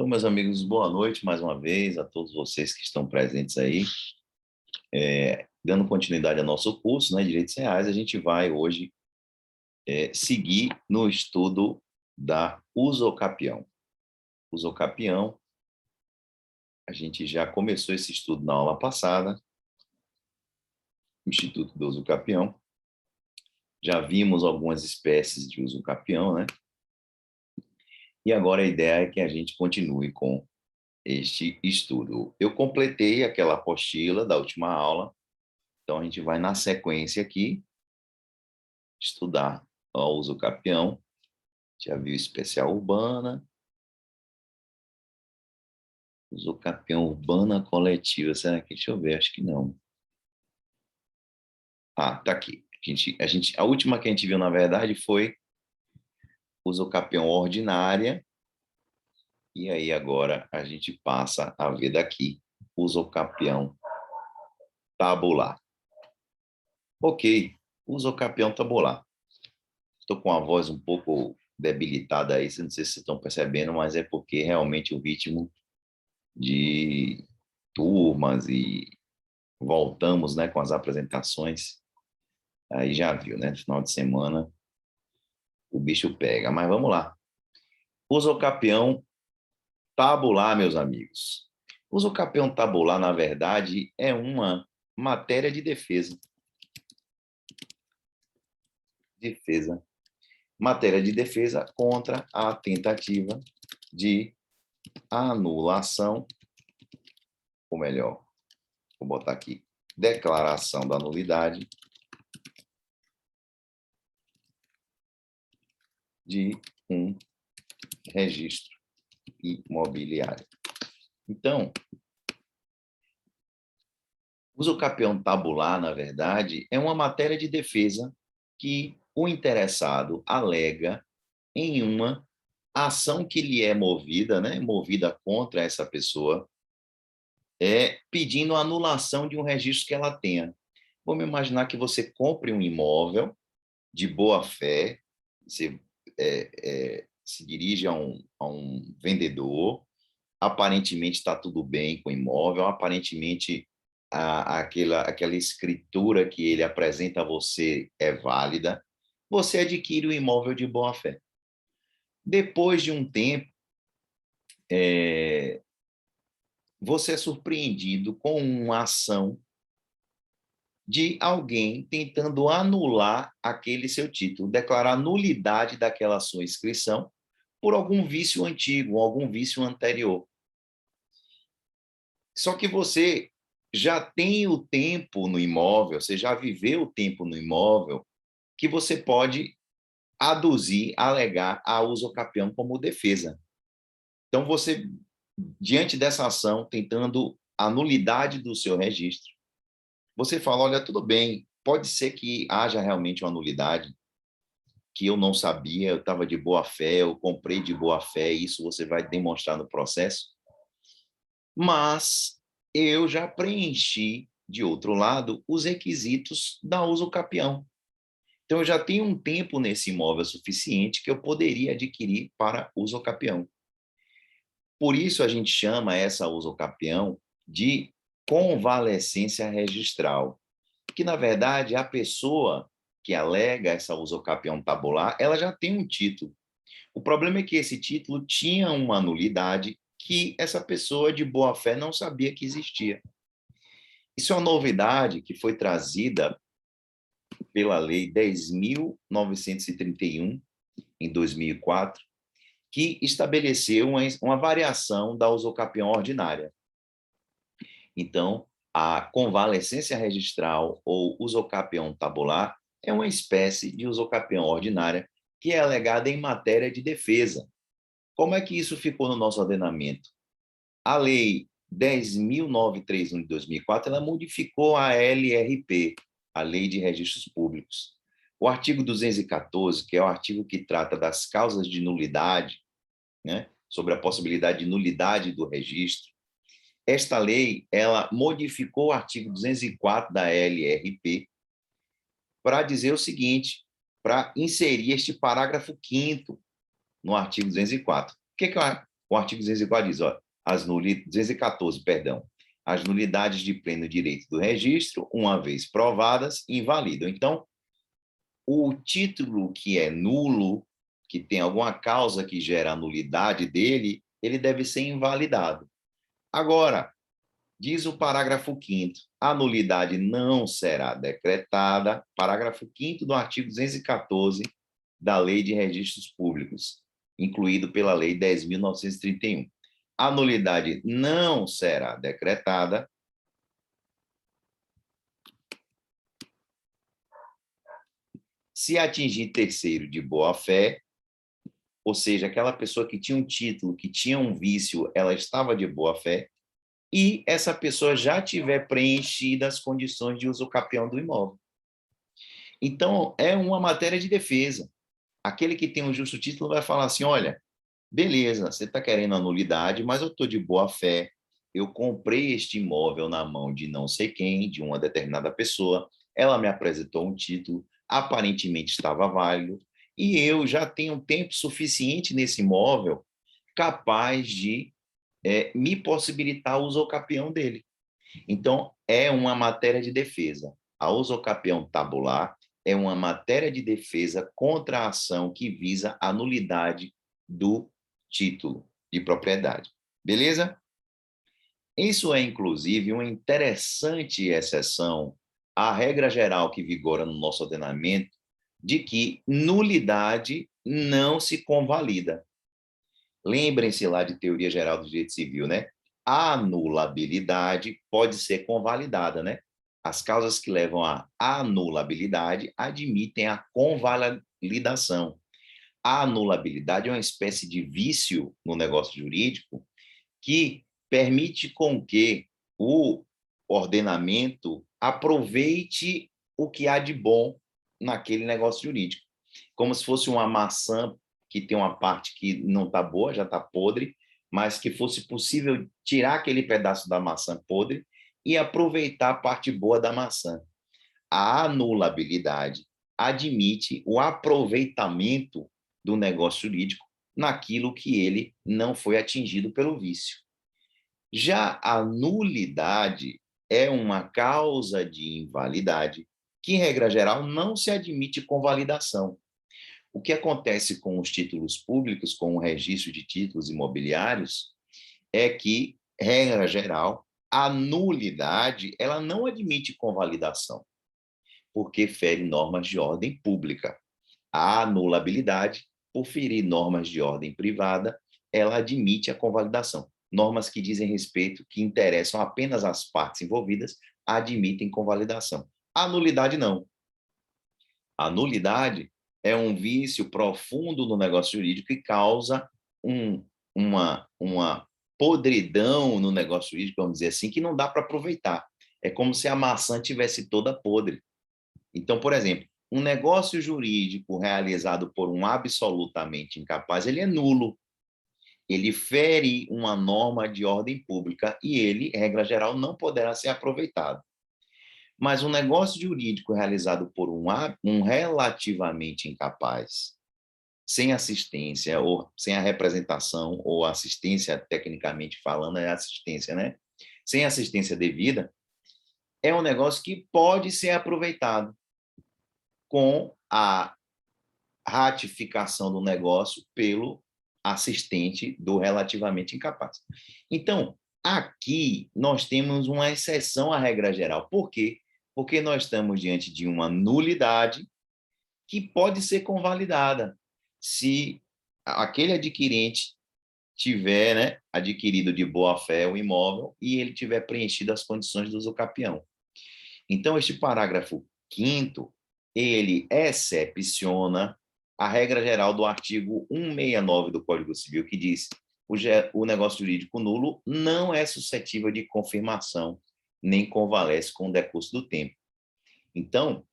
Então, meus amigos, boa noite mais uma vez a todos vocês que estão presentes aí. Dando continuidade ao nosso curso, né, Direitos Reais, a gente vai hoje seguir no estudo da usucapião. Usucapião, a gente já começou esse estudo na aula passada, Instituto do Usucapião. Já vimos algumas espécies de usucapião, né? E agora a ideia é que a gente continue com este estudo. Eu completei aquela apostila da última aula, então a gente vai na sequência aqui estudar o usucapião. Já viu especial urbana, usucapião urbana coletiva. Será que? Deixa eu ver, acho que não. Ah, tá aqui. A última que a gente viu, na verdade, foi usucapião ordinária. E aí agora a gente passa a ver daqui usucapião tabular. Ok, usucapião tabular. Estou com a voz um pouco debilitada aí, não sei se vocês estão percebendo, mas é porque realmente o ritmo de turmas e voltamos, né, com as apresentações, aí já viu, né, no final de semana o bicho pega. Mas vamos lá. Usucapião tabular, meus amigos. Usucapião tabular, na verdade, é uma matéria de defesa. Matéria de defesa contra a tentativa de anulação, ou melhor, vou botar aqui, declaração da nulidade de um registro imobiliário. Então, o usucapião tabular, na verdade, é uma matéria de defesa que o interessado alega em uma ação que lhe é movida, né, movida contra essa pessoa, pedindo a anulação de um registro que ela tenha. Vamos imaginar que você compre um imóvel de boa fé, você se dirige a um vendedor, aparentemente está tudo bem com o imóvel, aparentemente aquela escritura que ele apresenta a você é válida, você adquire o imóvel de boa fé. Depois de um tempo, você é surpreendido com uma ação de alguém tentando anular aquele seu título, declarar nulidade daquela sua inscrição por algum vício antigo, algum vício anterior. Só que você já tem o tempo no imóvel, você já viveu o tempo no imóvel, que você pode aduzir, alegar a usucapião como defesa. Então, você, diante dessa ação, tentando a nulidade do seu registro, você fala, olha, tudo bem, pode ser que haja realmente uma nulidade, que eu não sabia, eu estava de boa fé, eu comprei de boa fé, isso você vai demonstrar no processo, mas eu já preenchi, de outro lado, os requisitos da usucapião. Então, eu já tenho um tempo nesse imóvel suficiente que eu poderia adquirir para usucapião. Por isso, a gente chama essa usucapião de convalescência registral, que, na verdade, a pessoa que alega essa usucapião tabular, ela já tem um título. O problema é que esse título tinha uma nulidade que essa pessoa de boa fé não sabia que existia. Isso é uma novidade que foi trazida pela Lei 10.931, em 2004, que estabeleceu uma variação da usucapião ordinária. Então, a convalescência registral ou usucapião tabular é uma espécie de usucapião ordinária que é alegada em matéria de defesa. Como é que isso ficou no nosso ordenamento? A Lei 10.931 de 2004, ela modificou a LRP, a Lei de Registros Públicos. O artigo 214, que é o artigo que trata das causas de nulidade, né, sobre a possibilidade de nulidade do registro, esta lei ela modificou o artigo 204 da LRP para dizer o seguinte, para inserir este parágrafo 5º no artigo 204. O que é O artigo 204 diz, ó, 214, perdão, as nulidades de pleno direito do registro, uma vez provadas, invalidam. Então, o título que é nulo, que tem alguma causa que gera a nulidade dele, ele deve ser invalidado. Agora, diz o parágrafo 5º, a nulidade não será decretada, parágrafo 5º do artigo 214 da Lei de Registros Públicos, incluído pela Lei 10.931. A nulidade não será decretada se atingir terceiro de boa-fé, ou seja, aquela pessoa que tinha um título, que tinha um vício, ela estava de boa-fé, e essa pessoa já tiver preenchido as condições de uso capião do imóvel. Então, é uma matéria de defesa. Aquele que tem um justo título vai falar assim, olha, beleza, você está querendo a nulidade, mas eu estou de boa fé, eu comprei este imóvel na mão de não sei quem, de uma determinada pessoa, ela me apresentou um título, aparentemente estava válido, e eu já tenho tempo suficiente nesse imóvel capaz de me possibilitar o usucapião dele. Então, é uma matéria de defesa. A usucapião tabular é uma matéria de defesa contra a ação que visa a nulidade do título de propriedade. Beleza? Isso é, inclusive, uma interessante exceção à regra geral que vigora no nosso ordenamento de que nulidade não se convalida. Lembrem-se lá de teoria geral do direito civil, né? A anulabilidade pode ser convalidada, né? As causas que levam à anulabilidade admitem a convalidação. A anulabilidade é uma espécie de vício no negócio jurídico que permite com que o ordenamento aproveite o que há de bom naquele negócio jurídico. Como se fosse uma maçã que tem uma parte que não está boa, já está podre, mas que fosse possível tirar aquele pedaço da maçã podre e aproveitar a parte boa da maçã. A anulabilidade admite o aproveitamento do negócio jurídico naquilo que ele não foi atingido pelo vício. Já a nulidade é uma causa de invalidade que, em regra geral, não se admite convalidação. O que acontece com os títulos públicos, com o registro de títulos imobiliários, é que, regra geral, a nulidade ela não admite convalidação, porque fere normas de ordem pública. A anulabilidade, por ferir normas de ordem privada, ela admite a convalidação. Normas que dizem respeito, que interessam apenas às partes envolvidas, admitem convalidação. A nulidade não. A nulidade é um vício profundo no negócio jurídico e causa uma podridão no negócio jurídico, vamos dizer assim, que não dá para aproveitar. É como se a maçã tivesse toda podre. Então, por exemplo, um negócio jurídico realizado por um absolutamente incapaz, ele é nulo. Ele fere uma norma de ordem pública e ele, regra geral, não poderá ser aproveitado. Mas um negócio jurídico realizado por um relativamente incapaz, sem assistência, ou sem a representação, ou assistência, tecnicamente falando, é assistência, né? Sem assistência devida, é um negócio que pode ser aproveitado com a ratificação do negócio pelo assistente do relativamente incapaz. Então, aqui nós temos uma exceção à regra geral. Por quê? Porque nós estamos diante de uma nulidade que pode ser convalidada se aquele adquirente tiver, né, adquirido de boa fé o imóvel e ele tiver preenchido as condições do usucapião. Então, este parágrafo 5º, ele excepciona a regra geral do artigo 169 do Código Civil, que diz o negócio jurídico nulo não é suscetível de confirmação, nem convalesce com o decurso do tempo. Então,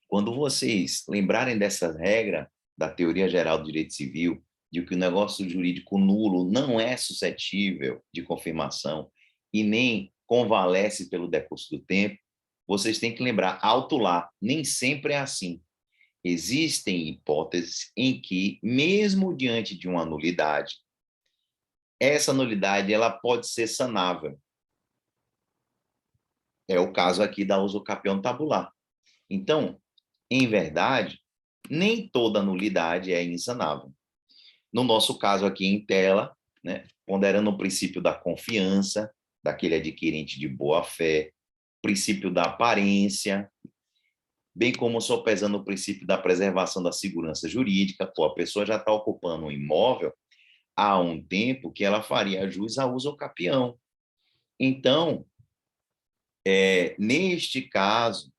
quando vocês lembrarem dessa regra da teoria geral do direito civil, de que o negócio jurídico nulo não é suscetível de confirmação e nem convalesce pelo decurso do tempo, vocês têm que lembrar, alto lá, nem sempre é assim. Existem hipóteses em que, mesmo diante de uma nulidade, essa nulidade ela pode ser sanável. É o caso aqui da usucapião tabular. Então, em verdade, nem toda nulidade é insanável. No nosso caso aqui em tela, né, ponderando o princípio da confiança, daquele adquirente de boa-fé, princípio da aparência, bem como sopesando o princípio da preservação da segurança jurídica. Pô, a pessoa já está ocupando um imóvel há um tempo que ela faria jus a usucapião. Então, neste caso,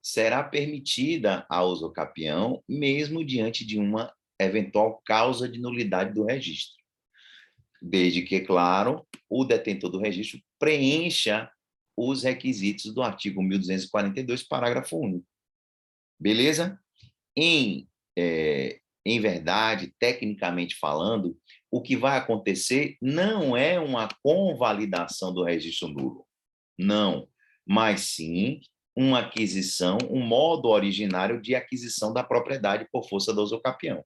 será permitida a usucapião, mesmo diante de uma eventual causa de nulidade do registro, desde que, claro, o detentor do registro preencha os requisitos do artigo 1242, parágrafo único. Beleza? Em verdade, tecnicamente falando, o que vai acontecer não é uma convalidação do registro nulo, não, mas sim uma aquisição, um modo originário de aquisição da propriedade por força do usucapião.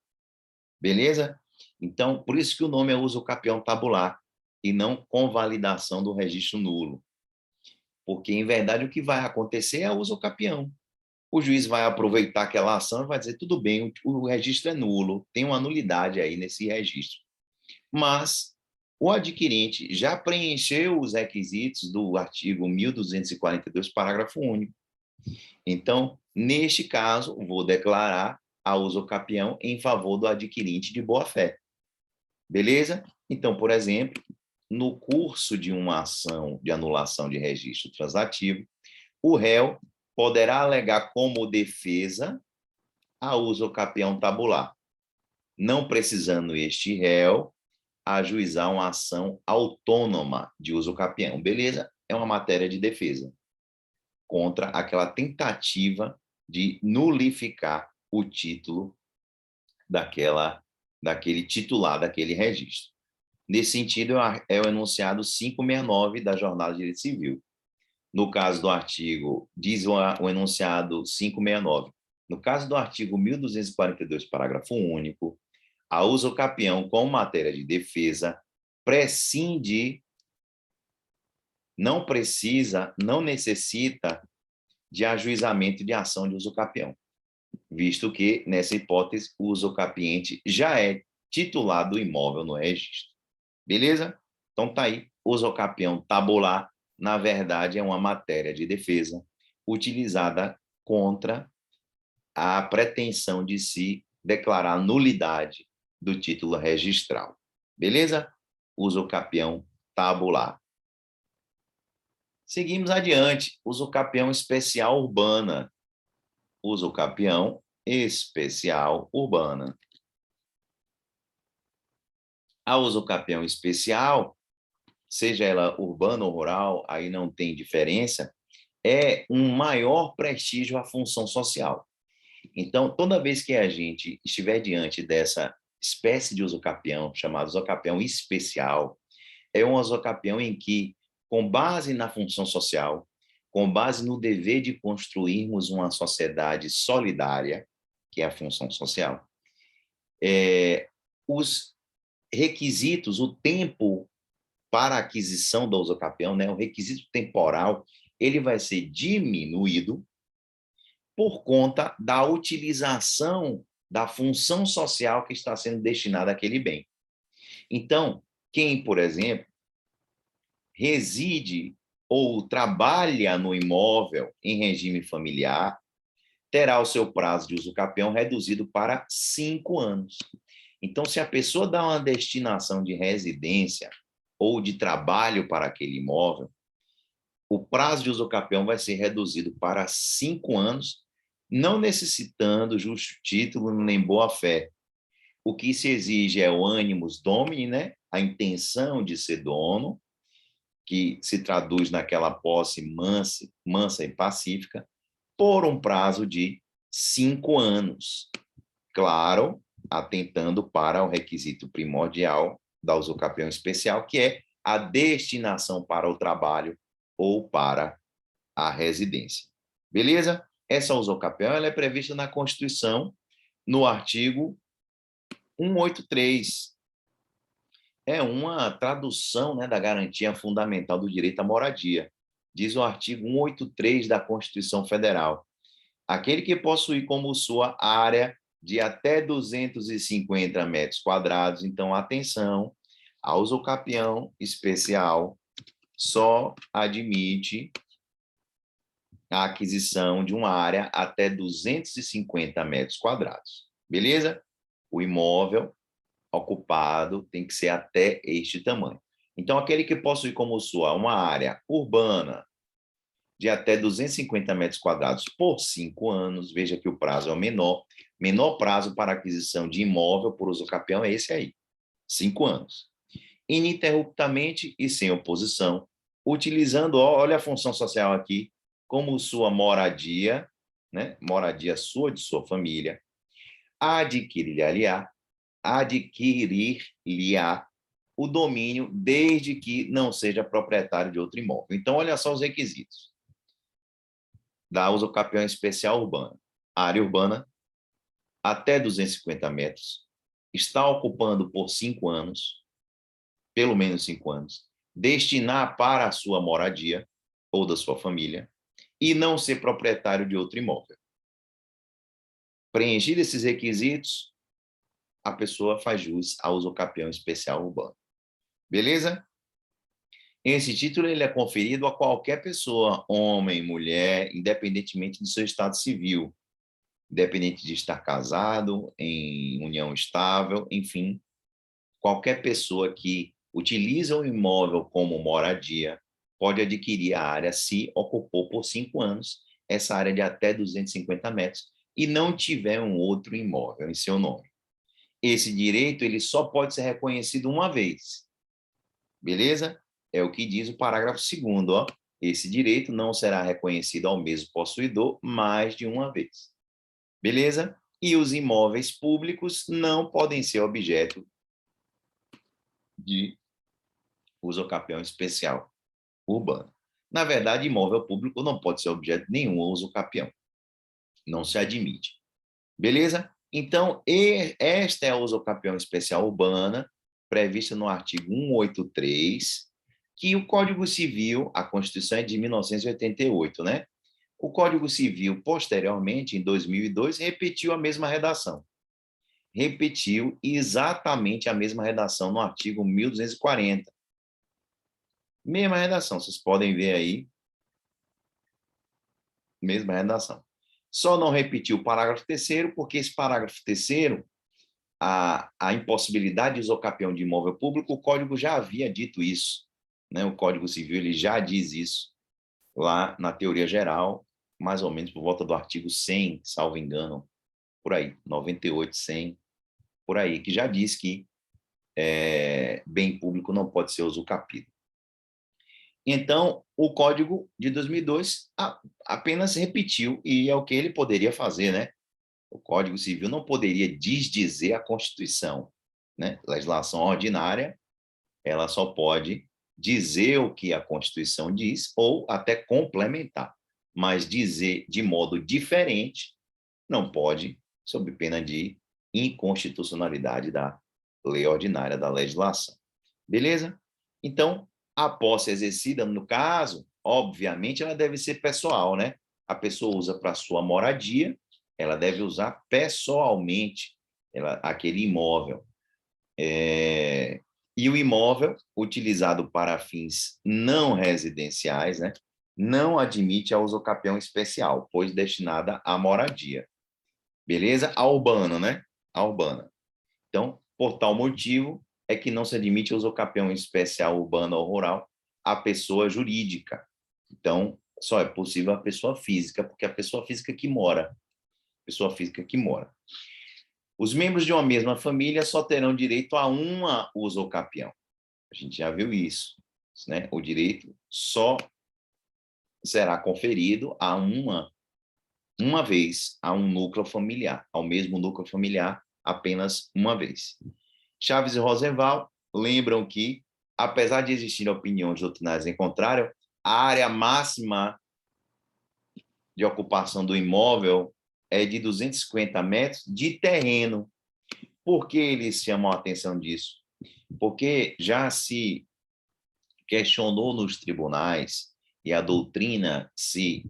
Beleza? Então, por isso que o nome é usucapião tabular e não convalidação do registro nulo. Porque, em verdade, o que vai acontecer é o usucapião. O juiz vai aproveitar aquela ação e vai dizer, tudo bem, o registro é nulo, tem uma nulidade aí nesse registro. Mas o adquirente já preencheu os requisitos do artigo 1242, parágrafo único. Então, neste caso, vou declarar a usucapião em favor do adquirente de boa-fé. Beleza? Então, por exemplo, no curso de uma ação de anulação de registro translativo, o réu poderá alegar como defesa a usucapião tabular, não precisando este réu ajuizar uma ação autônoma de usucapião. Beleza? É uma matéria de defesa contra aquela tentativa de nulificar o título daquele titular daquele registro. Nesse sentido, é o enunciado 569 da Jornada de Direito Civil. No caso do artigo, diz o enunciado 569, no caso do artigo 1242, parágrafo único, a usucapião como matéria de defesa prescinde, não precisa, não necessita de ajuizamento de ação de usucapião, visto que, nessa hipótese, o usucapiente já é titular do imóvel no registro. Beleza? Então, tá aí, usucapião tabular, na verdade, é uma matéria de defesa utilizada contra a pretensão de se declarar nulidade do título registral. Beleza? Usucapião tabular. Seguimos adiante. Usucapião especial urbana. Usucapião especial urbana. A usucapião especial, seja ela urbana ou rural, aí não tem diferença, é um maior prestígio à função social. Então, toda vez que a gente estiver diante dessa espécie de usucapião, chamado usucapião especial, é um usucapião em que, com base na função social, com base no dever de construirmos uma sociedade solidária, que é a função social, os requisitos, o tempo para a aquisição do usucapião, né, o requisito temporal, ele vai ser diminuído por conta da utilização da função social que está sendo destinada àquele bem. Então, quem, por exemplo, reside ou trabalha no imóvel em regime familiar, terá o seu prazo de usucapião reduzido para 5 anos. Então, se a pessoa dá uma destinação de residência ou de trabalho para aquele imóvel, o prazo de usucapião vai ser reduzido para 5 anos, não necessitando justo título nem boa-fé. O que se exige é o animus domini, né? A intenção de ser dono, que se traduz naquela posse mansa e pacífica, por um prazo de 5 anos. Claro, atentando para o requisito primordial da usucapião especial, que é a destinação para o trabalho ou para a residência. Beleza? Essa usucapião ela é prevista na Constituição, no artigo 183. é uma tradução, né, da garantia fundamental do direito à moradia. Diz o artigo 183 da Constituição Federal. Aquele que possuir como sua área de até 250 metros quadrados, então, atenção, a usucapião especial só admite a aquisição de uma área até 250 metros quadrados. Beleza? O imóvel ocupado tem que ser até este tamanho. Então, aquele que possui como sua uma área urbana de até 250 metros quadrados por 5 anos, veja que o prazo é o menor prazo para aquisição de imóvel por usucapião é esse aí, 5 anos. Ininterruptamente e sem oposição, utilizando, olha a função social aqui, como sua moradia, né? Moradia sua, de sua família, adquirir-lhe-á o domínio desde que não seja proprietário de outro imóvel. Então, olha só os requisitos da usucapião especial urbana. Área urbana, até 250 metros, está ocupando por 5 anos, pelo menos 5 anos, destinar para a sua moradia ou da sua família e não ser proprietário de outro imóvel. Preenchidos esses requisitos, a pessoa faz jus ao usucapião especial urbano. Beleza? Esse título ele é conferido a qualquer pessoa, homem, mulher, independentemente do seu estado civil, independente de estar casado, em união estável, enfim, qualquer pessoa que utiliza o imóvel como moradia pode adquirir a área se ocupou por 5 anos, essa área de até 250 metros, e não tiver um outro imóvel em seu nome. Esse direito ele só pode ser reconhecido uma vez. Beleza? É o que diz o parágrafo 2º, ó. Esse direito não será reconhecido ao mesmo possuidor mais de uma vez. Beleza? E os imóveis públicos não podem ser objeto de usucapião especial urbano. Na verdade, imóvel público não pode ser objeto de nenhum usucapião. Não se admite. Beleza? Então, esta é a usucapião especial urbana, prevista no artigo 183, que o Código Civil, a Constituição é de 1988, né? O Código Civil, posteriormente, em 2002, repetiu a mesma redação. Repetiu exatamente a mesma redação no artigo 1240. Mesma redação, vocês podem ver aí. Mesma redação. Só não repetiu o parágrafo 3º, porque esse parágrafo 3º, a impossibilidade de usucapião de imóvel público, o Código já havia dito isso. Né? O Código Civil ele já diz isso lá na teoria geral, mais ou menos por volta do artigo 100, salvo engano, por aí, 98, 100, por aí, que já diz que bem público não pode ser usucapido. Então, o Código de 2002 apenas repetiu, e é o que ele poderia fazer, né? O Código Civil não poderia desdizer a Constituição, né? Legislação ordinária, ela só pode dizer o que a Constituição diz ou até complementar, mas dizer de modo diferente não pode, sob pena de inconstitucionalidade da lei ordinária da legislação. Beleza? Então, a posse exercida, no caso, obviamente, ela deve ser pessoal, né? A pessoa usa para sua moradia, ela deve usar pessoalmente aquele imóvel. E o imóvel, utilizado para fins não residenciais, né, não admite a usucapião especial, pois destinada à moradia. Beleza? A urbana, né? A urbana. Então, por tal motivo, é que não se admite a usucapião especial urbana ou rural à pessoa jurídica. Então, só é possível a pessoa física, porque é a pessoa física que mora. Pessoa física que mora. Os membros de uma mesma família só terão direito a uma usucapião. A gente já viu isso, né? O direito só será conferido a uma vez a um núcleo familiar, ao mesmo núcleo familiar, apenas uma vez. Chaves e Rosenval lembram que, apesar de existirem opiniões doutrinárias em contrário, a área máxima de ocupação do imóvel é de 250 metros de terreno. Por que eles chamam a atenção disso? Porque já se questionou nos tribunais e a doutrina se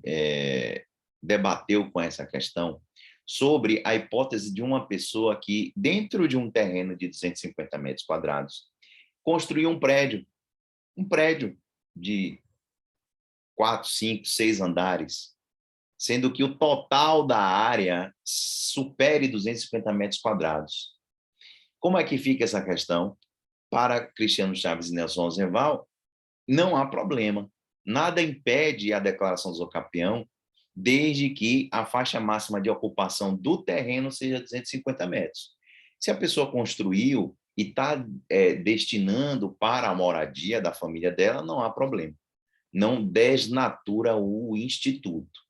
debateu com essa questão sobre a hipótese de uma pessoa que, dentro de um terreno de 250 metros quadrados, construiu um prédio de 4, 5, 6 andares, sendo que o total da área supere 250 metros quadrados. Como é que fica essa questão? Para Cristiano Chaves e Nelson Rosenval, não há problema. Nada impede a declaração do usucapião, desde que a faixa máxima de ocupação do terreno seja 250 metros. Se a pessoa construiu e está destinando para a moradia da família dela, não há problema. Não desnatura o instituto.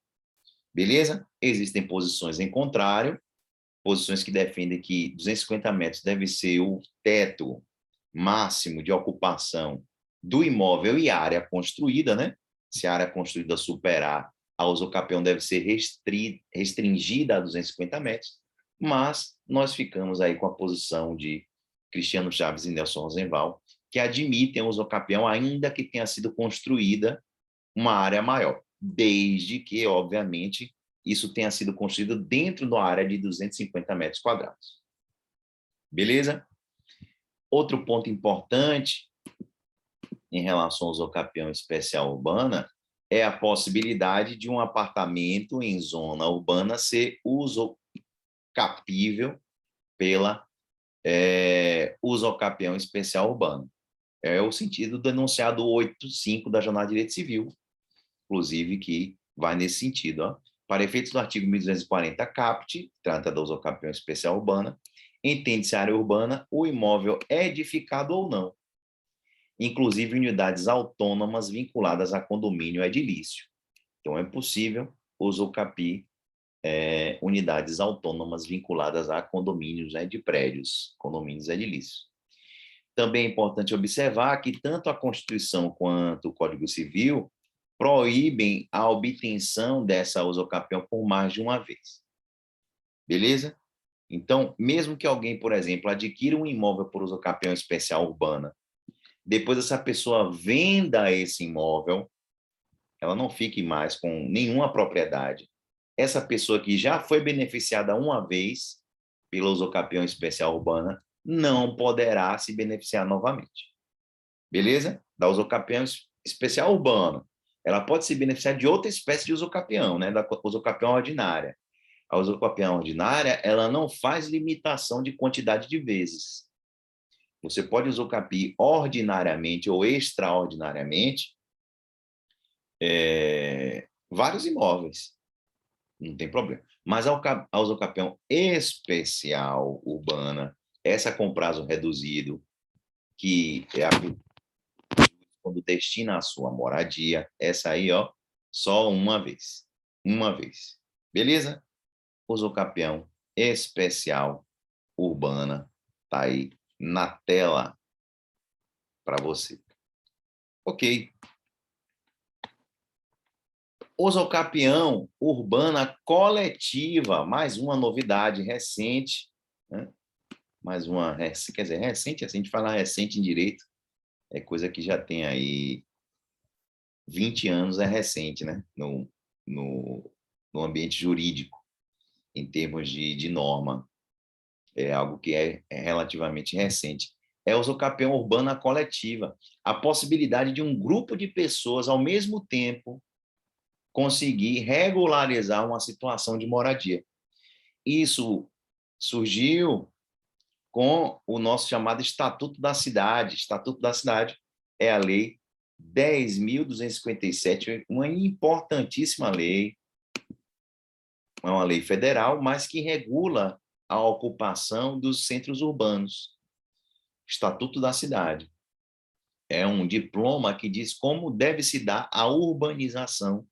Beleza? Existem posições em contrário, posições que defendem que 250 metros deve ser o teto máximo de ocupação do imóvel e área construída, né? Se a área construída superar, a usucapião deve ser restringida a 250 metros, mas nós ficamos aí com a posição de Cristiano Chaves e Nelson Rosenval, que admitem o usucapião ainda que tenha sido construída uma área maior, desde que, obviamente, isso tenha sido construído dentro da área de 250 metros quadrados. Beleza? Outro ponto importante em relação ao usucapião especial urbana é a possibilidade de um apartamento em zona urbana ser usocapível pela usucapião especial urbano. É o sentido do enunciado 8.5 da Jornada de Direito Civil, inclusive, que vai nesse sentido. Ó. Para efeitos do artigo 1240 caput, trata da usucapião especial urbana, entende-se área urbana, o imóvel edificado ou não, inclusive unidades autônomas vinculadas a condomínio edilício. Então, é possível usucapir unidades autônomas vinculadas a condomínios de prédios, condomínios edilícios. Também é importante observar que tanto a Constituição quanto o Código Civil proíbem a obtenção dessa usucapião por mais de uma vez. Beleza? Então, mesmo que alguém, por exemplo, adquira um imóvel por usucapião especial urbana, depois essa pessoa venda esse imóvel, ela não fique mais com nenhuma propriedade. Essa pessoa que já foi beneficiada uma vez pela usucapião especial urbana não poderá se beneficiar novamente. Beleza? Da usucapião especial urbana. Ela pode se beneficiar de outra espécie de usucapião, né? Da usucapião ordinária. A usucapião ordinária, ela não faz limitação de quantidade de vezes. Você pode usucapir ordinariamente ou extraordinariamente vários imóveis. Não tem problema. Mas a usucapião especial urbana, essa com prazo reduzido, que é a quando destina a sua moradia, essa aí, ó, só uma vez. Uma vez. Beleza? Usucapião especial urbana tá aí na tela para você. Ok. Usucapião urbana coletiva, mais uma novidade recente, né? Mais uma, quer dizer, recente, assim, a gente fala recente em direito, é coisa que já tem aí 20 anos, é recente, né? No ambiente jurídico, em termos de norma. É algo que é relativamente recente. É a usucapião urbana coletiva. A possibilidade de um grupo de pessoas, ao mesmo tempo, conseguir regularizar uma situação de moradia. Isso surgiu com o nosso chamado Estatuto da Cidade. Estatuto da Cidade é a Lei 10.257, uma importantíssima lei, é uma lei federal, mas que regula a ocupação dos centros urbanos. Estatuto da Cidade. É um diploma que diz como deve se dar a urbanização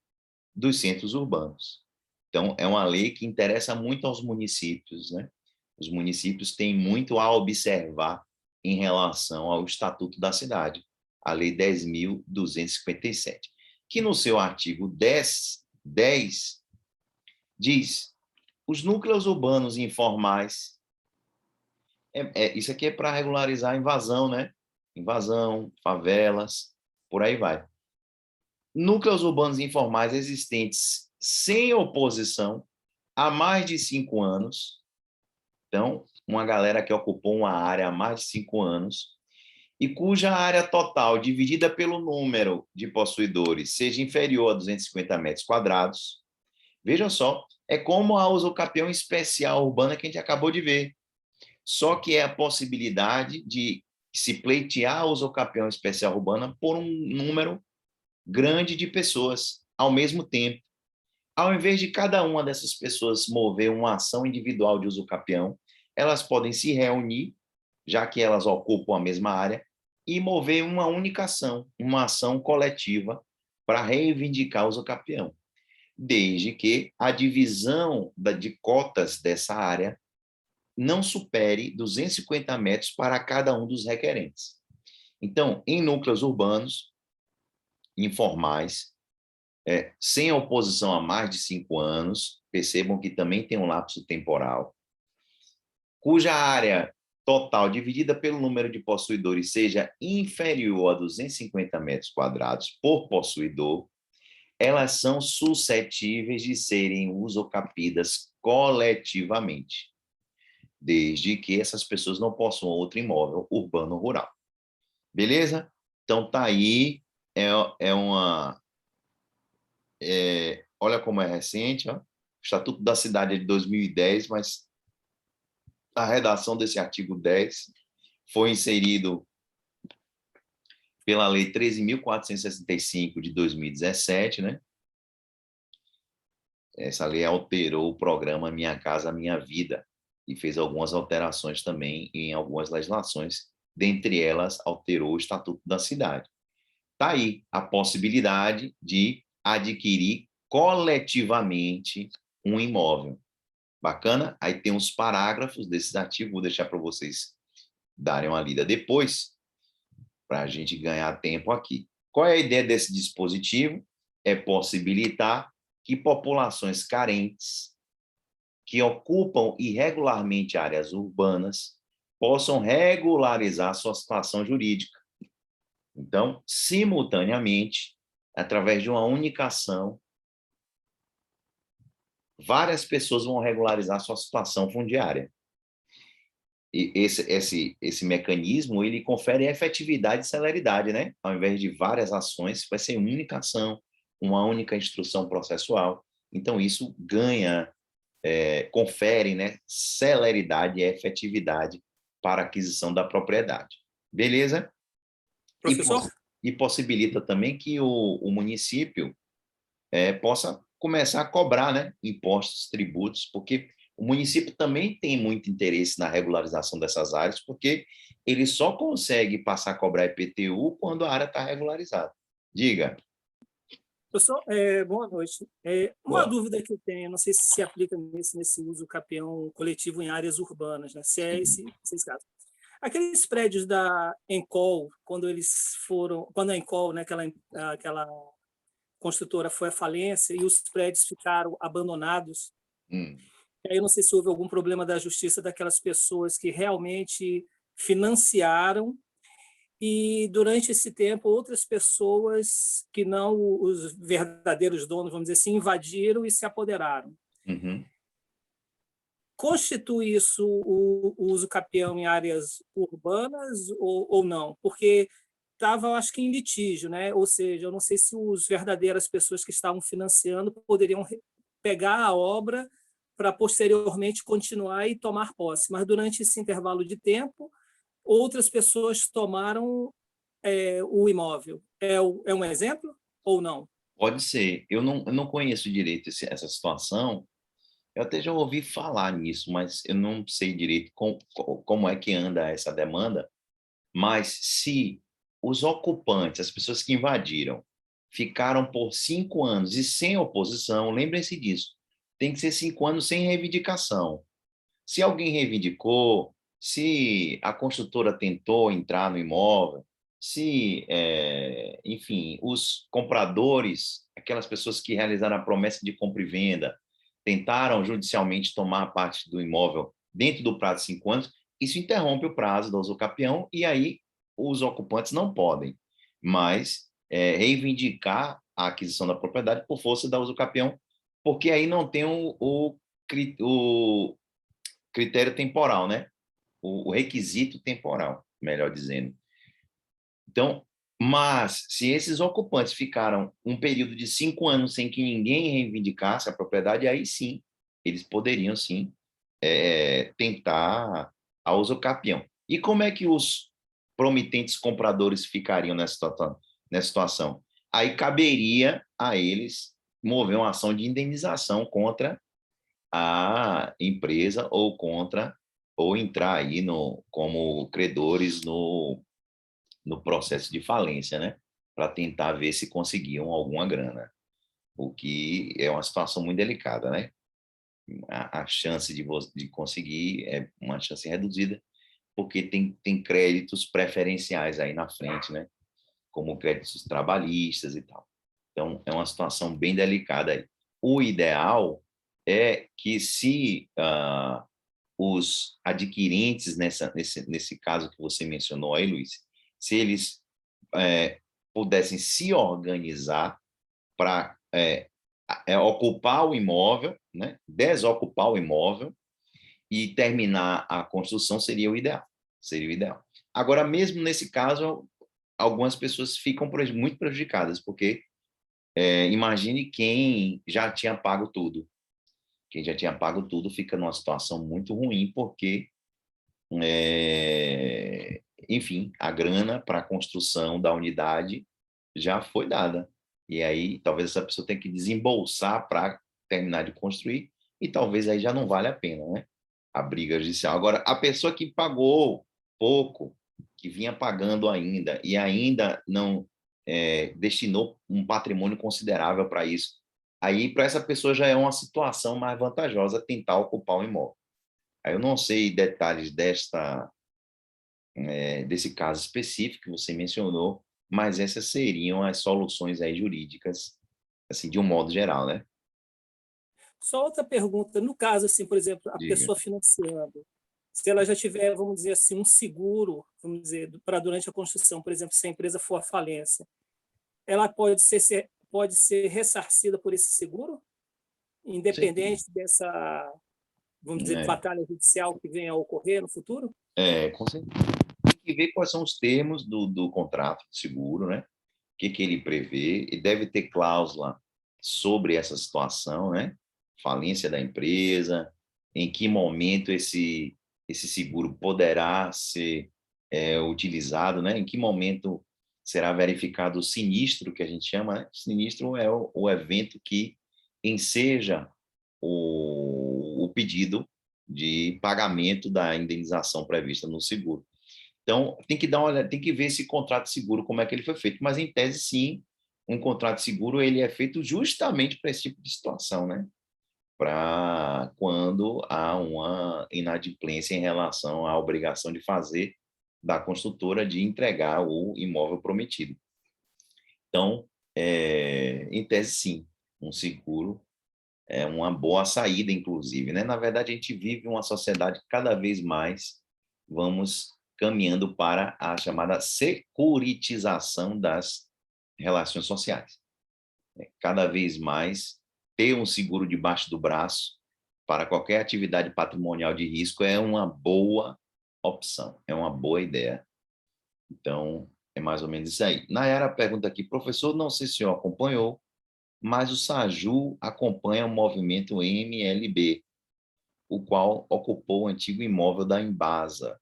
dos centros urbanos. Então, é uma lei que interessa muito aos municípios, né? Os municípios têm muito a observar em relação ao Estatuto da Cidade, a Lei 10.257, que no seu artigo 10 diz: os núcleos urbanos informais Isso aqui é para regularizar a invasão, né? Invasão, favelas, por aí vai. Núcleos urbanos informais existentes sem oposição há mais de 5 anos. Então, uma galera que ocupou uma área há mais de 5 anos e cuja área total, dividida pelo número de possuidores, seja inferior a 250 metros quadrados. Veja só, é como a usucapião especial urbana que a gente acabou de ver. Só que é a possibilidade de se pleitear a usucapião especial urbana por um número grande de pessoas ao mesmo tempo. Ao invés de cada uma dessas pessoas mover uma ação individual de usucapião, elas podem se reunir, já que elas ocupam a mesma área, e mover uma única ação, uma ação coletiva para reivindicar o usucapião, desde que a divisão de cotas dessa área não supere 250 metros para cada um dos requerentes. Então, em núcleos urbanos, informais, sem oposição há mais de 5 anos, percebam que também tem um lapso temporal, cuja área total dividida pelo número de possuidores seja inferior a 250 metros quadrados por possuidor, elas são suscetíveis de serem usucapidas coletivamente, desde que essas pessoas não possuam outro imóvel urbano rural. Beleza? Então, tá aí, olha como é recente, ó. O Estatuto da Cidade é de 2010, mas a redação desse artigo 10 foi inserido pela Lei 13.465 de 2017, né? Essa lei alterou o programa Minha Casa Minha Vida e fez algumas alterações também em algumas legislações, dentre elas alterou o Estatuto da Cidade. Está aí a possibilidade de adquirir coletivamente um imóvel. Bacana? Aí tem os parágrafos desses artigos, vou deixar para vocês darem uma lida depois, para a gente ganhar tempo aqui. Qual é a ideia desse dispositivo? É possibilitar que populações carentes, que ocupam irregularmente áreas urbanas, possam regularizar sua situação jurídica. Então, simultaneamente, através de uma única ação, várias pessoas vão regularizar sua situação fundiária. E esse mecanismo, ele confere efetividade e celeridade, né? Ao invés de várias ações, vai ser uma única ação, uma única instrução processual. Então, isso ganha, confere, né, celeridade e efetividade para a aquisição da propriedade. Beleza? Professor? E possibilita também que o município possa começar a cobrar, né, impostos, tributos, porque o município também tem muito interesse na regularização dessas áreas, porque ele só consegue passar a cobrar IPTU quando a área está regularizada. Diga. Professor, boa noite. Uma Boa. dúvida que eu tenho, não sei se se aplica nesse uso capião coletivo em áreas urbanas, né? Se é esse caso. Aqueles prédios da Encol, quando a Encol, né, aquela construtora foi à falência e os prédios ficaram abandonados, aí eu não sei se houve algum problema da justiça daquelas pessoas que realmente financiaram e, durante esse tempo, outras pessoas que não os verdadeiros donos, vamos dizer assim, invadiram e se apoderaram. Uhum. Constitui isso o uso capião em áreas urbanas ou não? Porque estava, acho que, em litígio, né? Ou seja, eu não sei se os verdadeiras pessoas que estavam financiando poderiam pegar a obra para posteriormente continuar e tomar posse. Mas, durante esse intervalo de tempo, outras pessoas tomaram o imóvel. É um exemplo ou não? Pode ser. Eu não conheço direito essa situação. Eu até já ouvi falar nisso, mas eu não sei direito como é que anda essa demanda. Mas se os ocupantes, as pessoas que invadiram, ficaram por 5 anos e sem oposição, lembrem-se disso, tem que ser 5 anos sem reivindicação. Se alguém reivindicou, se a construtora tentou entrar no imóvel, se, enfim, os compradores, aquelas pessoas que realizaram a promessa de compra e venda, tentaram judicialmente tomar parte do imóvel dentro do prazo de 5 anos, isso interrompe o prazo do usucapião e aí os ocupantes não podem mais reivindicar a aquisição da propriedade por força da usucapião, porque aí não tem o critério temporal, né? O requisito temporal, melhor dizendo. Então, mas se esses ocupantes ficaram um período de 5 anos sem que ninguém reivindicasse a propriedade, aí sim, eles poderiam sim tentar a usucapião. E como é que os promitentes compradores ficariam nessa situação? Aí caberia a eles mover uma ação de indenização contra a empresa ou entrar aí como credores no processo de falência, né? Para tentar ver se conseguiam alguma grana, o que é uma situação muito delicada, né? A chance de conseguir é uma chance reduzida, porque tem créditos preferenciais aí na frente, né? Como créditos trabalhistas e tal. Então, é uma situação bem delicada aí. O ideal é que se os adquirentes, nesse caso que você mencionou aí, Luiz, se eles pudessem se organizar para ocupar o imóvel, né? Desocupar o imóvel e terminar a construção seria o ideal. Seria o ideal. Agora, mesmo nesse caso, algumas pessoas ficam muito prejudicadas, porque imagine quem já tinha pago tudo. Quem já tinha pago tudo fica numa situação muito ruim, porque, enfim, a grana para a construção da unidade já foi dada. E aí, talvez essa pessoa tenha que desembolsar para terminar de construir, e talvez aí já não vale a pena, né? A briga judicial. Agora, a pessoa que pagou pouco, que vinha pagando ainda, e ainda não destinou um patrimônio considerável para isso, aí para essa pessoa já é uma situação mais vantajosa tentar ocupar o imóvel. Aí eu não sei detalhes desse caso específico que você mencionou, mas essas seriam as soluções aí jurídicas, assim, de um modo geral, né? Só outra pergunta, no caso, assim, por exemplo, a Diga. pessoa financiando, se ela já tiver, vamos dizer assim, um seguro, vamos dizer, para durante a construção, por exemplo, se a empresa for à falência, ela pode ser ressarcida por esse seguro, Certeza. independente dessa, vamos dizer, É, batalha judicial que venha a ocorrer no futuro? com certeza. Tem que ver quais são os termos do contrato de seguro, né? O que ele prevê, e deve ter cláusula sobre essa situação, né? Falência da empresa, em que momento esse seguro poderá ser utilizado, né? Em que momento será verificado o sinistro, que a gente chama, né? Sinistro é o evento que enseja o pedido de pagamento da indenização prevista no seguro. Então, tem que dar uma olhada, tem que ver esse contrato de seguro, como é que ele foi feito. Mas, em tese, sim, um contrato de seguro ele é feito justamente para esse tipo de situação, né? Para quando há uma inadimplência em relação à obrigação de fazer da construtora de entregar o imóvel prometido. Então, em tese, sim, um seguro é uma boa saída, inclusive, né? Na verdade, a gente vive uma sociedade que cada vez mais vamos caminhando para a chamada securitização das relações sociais. Cada vez mais ter um seguro debaixo do braço para qualquer atividade patrimonial de risco é uma boa opção, é uma boa ideia. Então, é mais ou menos isso aí. Nayara pergunta aqui, professor, não sei se o senhor acompanhou, mas o SAJU acompanha o movimento MLB, o qual ocupou o antigo imóvel da Embasa.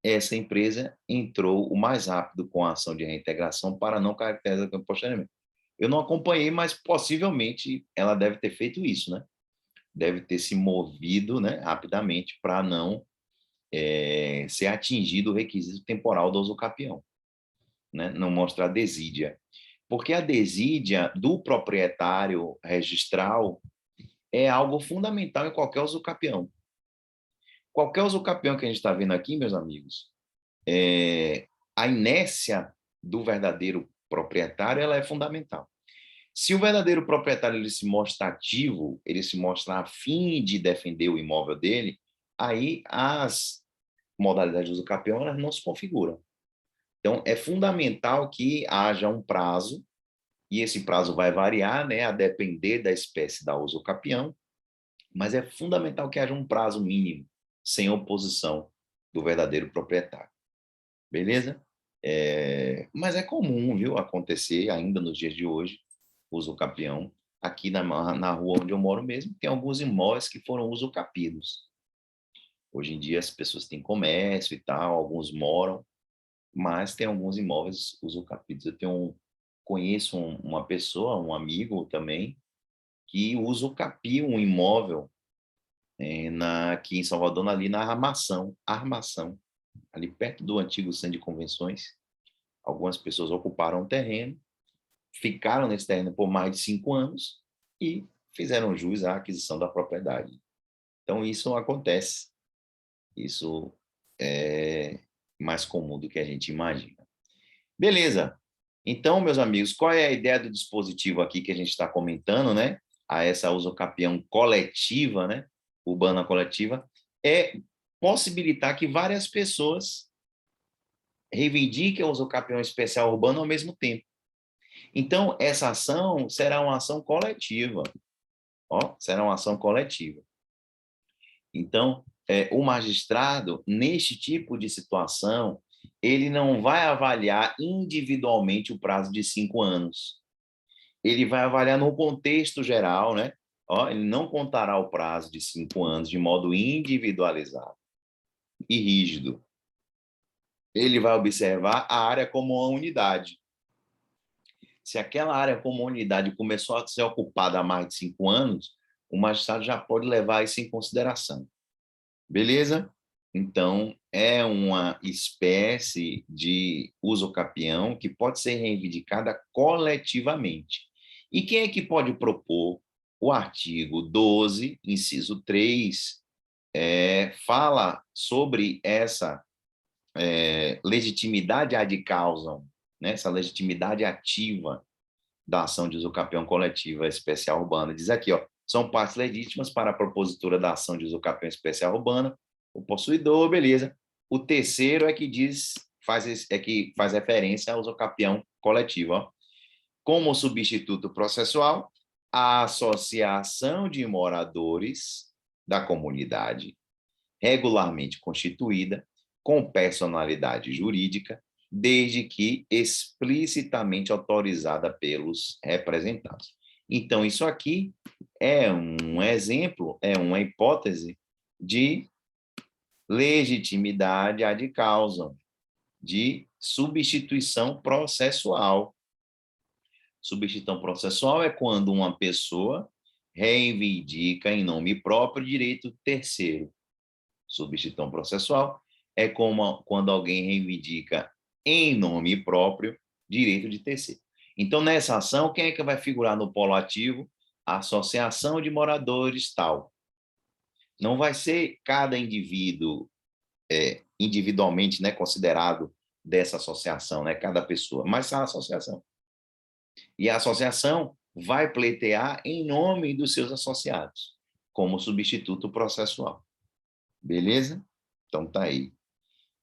Essa empresa entrou o mais rápido com a ação de reintegração para não caracterizar posteriormente. Eu não acompanhei, mas possivelmente ela deve ter feito isso, né? Deve ter se movido, né, rapidamente para não ser atingido o requisito temporal do usucapião, né? Não mostrar desídia. Porque a desídia do proprietário registral é algo fundamental em qualquer usucapião. Qualquer usucapião que a gente está vendo aqui, meus amigos, a inércia do verdadeiro proprietário ela é fundamental. Se o verdadeiro proprietário ele se mostra ativo, ele se mostra a fim de defender o imóvel dele, aí as modalidade de uso capião, elas não se configuram. Então, é fundamental que haja um prazo, e esse prazo vai variar, né, a depender da espécie da uso capião, mas é fundamental que haja um prazo mínimo, sem oposição do verdadeiro proprietário. Beleza? Mas é comum, viu, acontecer ainda nos dias de hoje, usucapião. Aqui na rua onde eu moro mesmo, tem alguns imóveis que foram usucapidos. Hoje em dia as pessoas têm comércio e tal, alguns moram, mas tem alguns imóveis usucapidos. Conheço uma pessoa, um amigo também, que usucapia um imóvel aqui em Salvador, ali na Armação, ali perto do antigo Centro de Convenções. Algumas pessoas ocuparam o terreno, ficaram nesse terreno por mais de 5 anos e fizeram jus à aquisição da propriedade. Então, isso acontece. Isso é mais comum do que a gente imagina. Beleza. Então, meus amigos, qual é a ideia do dispositivo aqui que a gente está comentando, né? A essa usucapião coletiva, né? Urbana coletiva, é possibilitar que várias pessoas reivindiquem o usucapião especial urbano ao mesmo tempo. Então, essa ação será uma ação coletiva. Ó, será uma ação coletiva. Então, o magistrado, neste tipo de situação, ele não vai avaliar individualmente o prazo de 5 anos. Ele vai avaliar no contexto geral, né? Ó, ele não contará o prazo de 5 anos de modo individualizado e rígido. Ele vai observar a área como uma unidade. Se aquela área como unidade começou a ser ocupada há mais de 5 anos, o magistrado já pode levar isso em consideração. Beleza? Então, é uma espécie de usucapião que pode ser reivindicada coletivamente. E quem é que pode propor? O artigo 12, inciso 3, fala sobre essa legitimidade ad causam, né? Essa legitimidade ativa da ação de usucapião coletiva especial urbana. Diz aqui, ó, são partes legítimas para a propositura da ação de usucapião especial urbana, o possuidor, beleza. O terceiro é que faz referência ao usucapião coletivo, ó. Como substituto processual, a associação de moradores da comunidade regularmente constituída, com personalidade jurídica, desde que explicitamente autorizada pelos representantes. Então, isso aqui é um exemplo, é uma hipótese de legitimidade ad causam, de substituição processual. Substituição processual é quando uma pessoa reivindica em nome próprio direito terceiro. Substituição processual é como quando alguém reivindica em nome próprio direito de terceiro. Então, nessa ação, quem é que vai figurar no polo ativo? A associação de moradores tal. Não vai ser cada indivíduo individualmente, né, considerado dessa associação, né, cada pessoa, mas a associação. E a associação vai pleitear em nome dos seus associados, como substituto processual. Beleza? Então tá aí.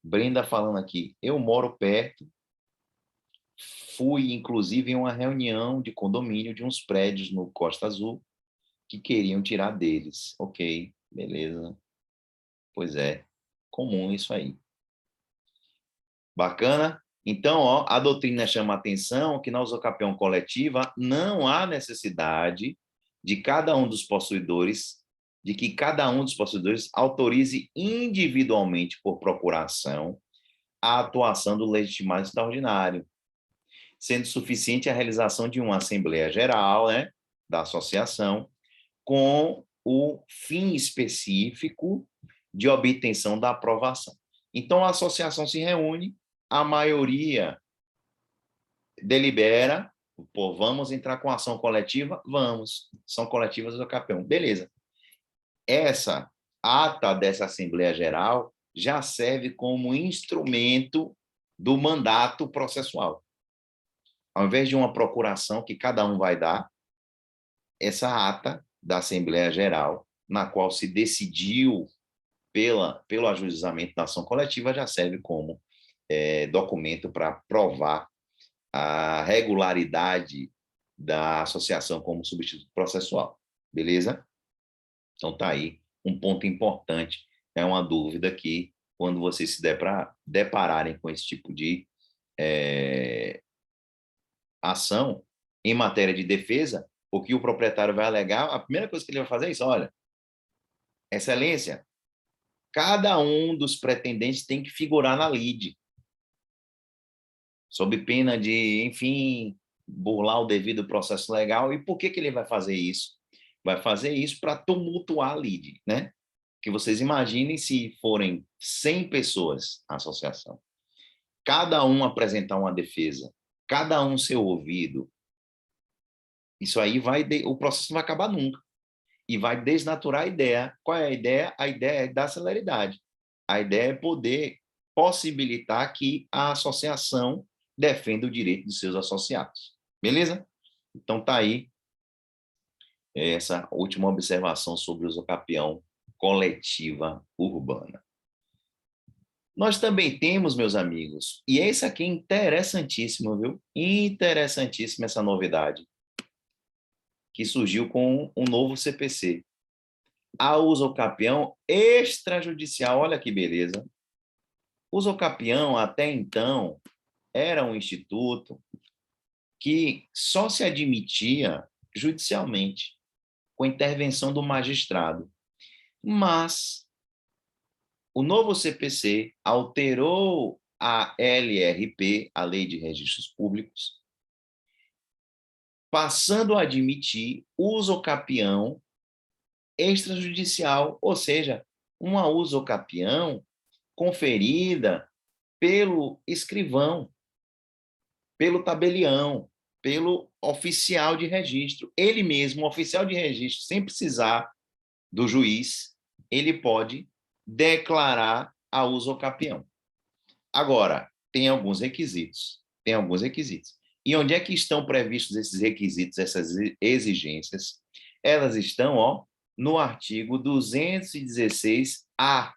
Brenda falando aqui, eu moro perto, fui inclusive em uma reunião de condomínio de uns prédios no Costa Azul que queriam tirar deles. Ok, beleza. Pois é, comum isso aí. Bacana? Então, ó, a doutrina chama a atenção que na usucapião coletiva não há necessidade de que cada um dos possuidores autorize individualmente por procuração a atuação do legitimado extraordinário, sendo suficiente a realização de uma Assembleia Geral, né, da associação, com o fim específico de obtenção da aprovação. Então, a associação se reúne, a maioria delibera, pô, vamos entrar com ação coletiva? Vamos, são coletivas do campeão. Beleza. Essa ata dessa Assembleia Geral já serve como instrumento do mandato processual. Ao invés de uma procuração que cada um vai dar, essa ata da Assembleia Geral, na qual se decidiu pelo ajuizamento da ação coletiva, já serve como documento para provar a regularidade da associação como substituto processual. Beleza? Então, está aí um ponto importante, é uma dúvida que, quando vocês se depararem com esse tipo de ação em matéria de defesa, o que o proprietário vai alegar, a primeira coisa que ele vai fazer é isso: olha, excelência, cada um dos pretendentes tem que figurar na lide, sob pena de, enfim, burlar o devido processo legal. E por que ele vai fazer isso? Vai fazer isso para tumultuar a lide, né? Que vocês imaginem se forem 100 pessoas na associação, cada um apresentar uma defesa, cada um ser ouvido, isso aí o processo não vai acabar nunca. E vai desnaturar a ideia. Qual é a ideia? A ideia é dar celeridade. A ideia é poder possibilitar que a associação defenda o direito dos seus associados. Beleza? Então, está aí essa última observação sobre o usucapião coletiva urbana. Nós também temos, meus amigos, e esse aqui é interessantíssimo, viu? Interessantíssima essa novidade, que surgiu com um novo CPC. A usucapião extrajudicial. Olha que beleza. O usucapião, até então, era um instituto que só se admitia judicialmente, com intervenção do magistrado. Mas o novo CPC alterou a LRP, a Lei de Registros Públicos, passando a admitir usucapião extrajudicial, ou seja, uma usucapião conferida pelo escrivão, pelo tabelião, pelo oficial de registro. Ele mesmo, o oficial de registro, sem precisar do juiz, ele pode declarar a usucapião. Agora, tem alguns requisitos. E onde é que estão previstos esses requisitos, essas exigências? Elas estão, no artigo 216-A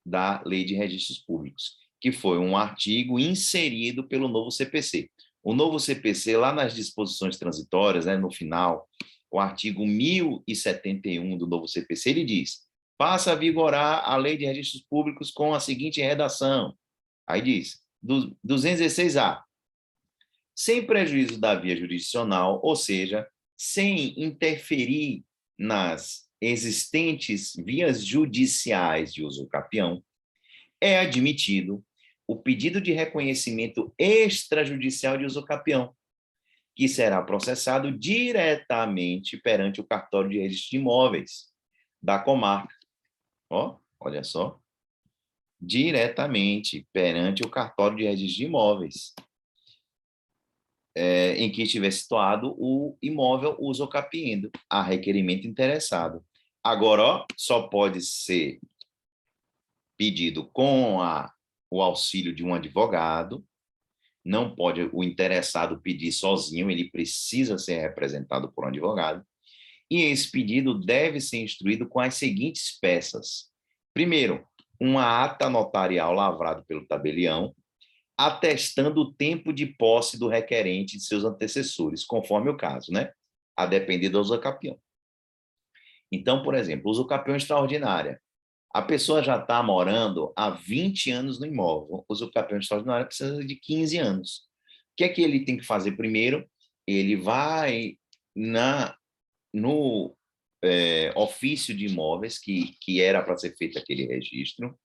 da Lei de Registros Públicos, que foi um artigo inserido pelo novo CPC. O novo CPC, lá nas disposições transitórias, né, no final, o artigo 1071 do novo CPC, ele diz: passa a vigorar a Lei de Registros Públicos com a seguinte redação. Aí diz, 216-A, sem prejuízo da via jurisdicional, ou seja, sem interferir nas existentes vias judiciais de usucapião, é admitido o pedido de reconhecimento extrajudicial de usucapião, que será processado diretamente perante o cartório de registro de imóveis da comarca. Olha só. Diretamente perante o cartório de registro de imóveis, em que estiver situado o imóvel usucapiendo, a requerimento interessado. Agora, só pode ser pedido com o auxílio de um advogado, não pode o interessado pedir sozinho, ele precisa ser representado por um advogado, e esse pedido deve ser instruído com as seguintes peças. Primeiro, uma ata notarial lavrada pelo tabelião, atestando o tempo de posse do requerente e de seus antecessores, conforme o caso, né? A depender do usucapião. Então, por exemplo, usucapião extraordinária. A pessoa já está morando há 20 anos no imóvel. O usucapião extraordinário precisa de 15 anos. O que é que ele tem que fazer primeiro? Ele vai no ofício de imóveis, que era para ser feito aquele registro.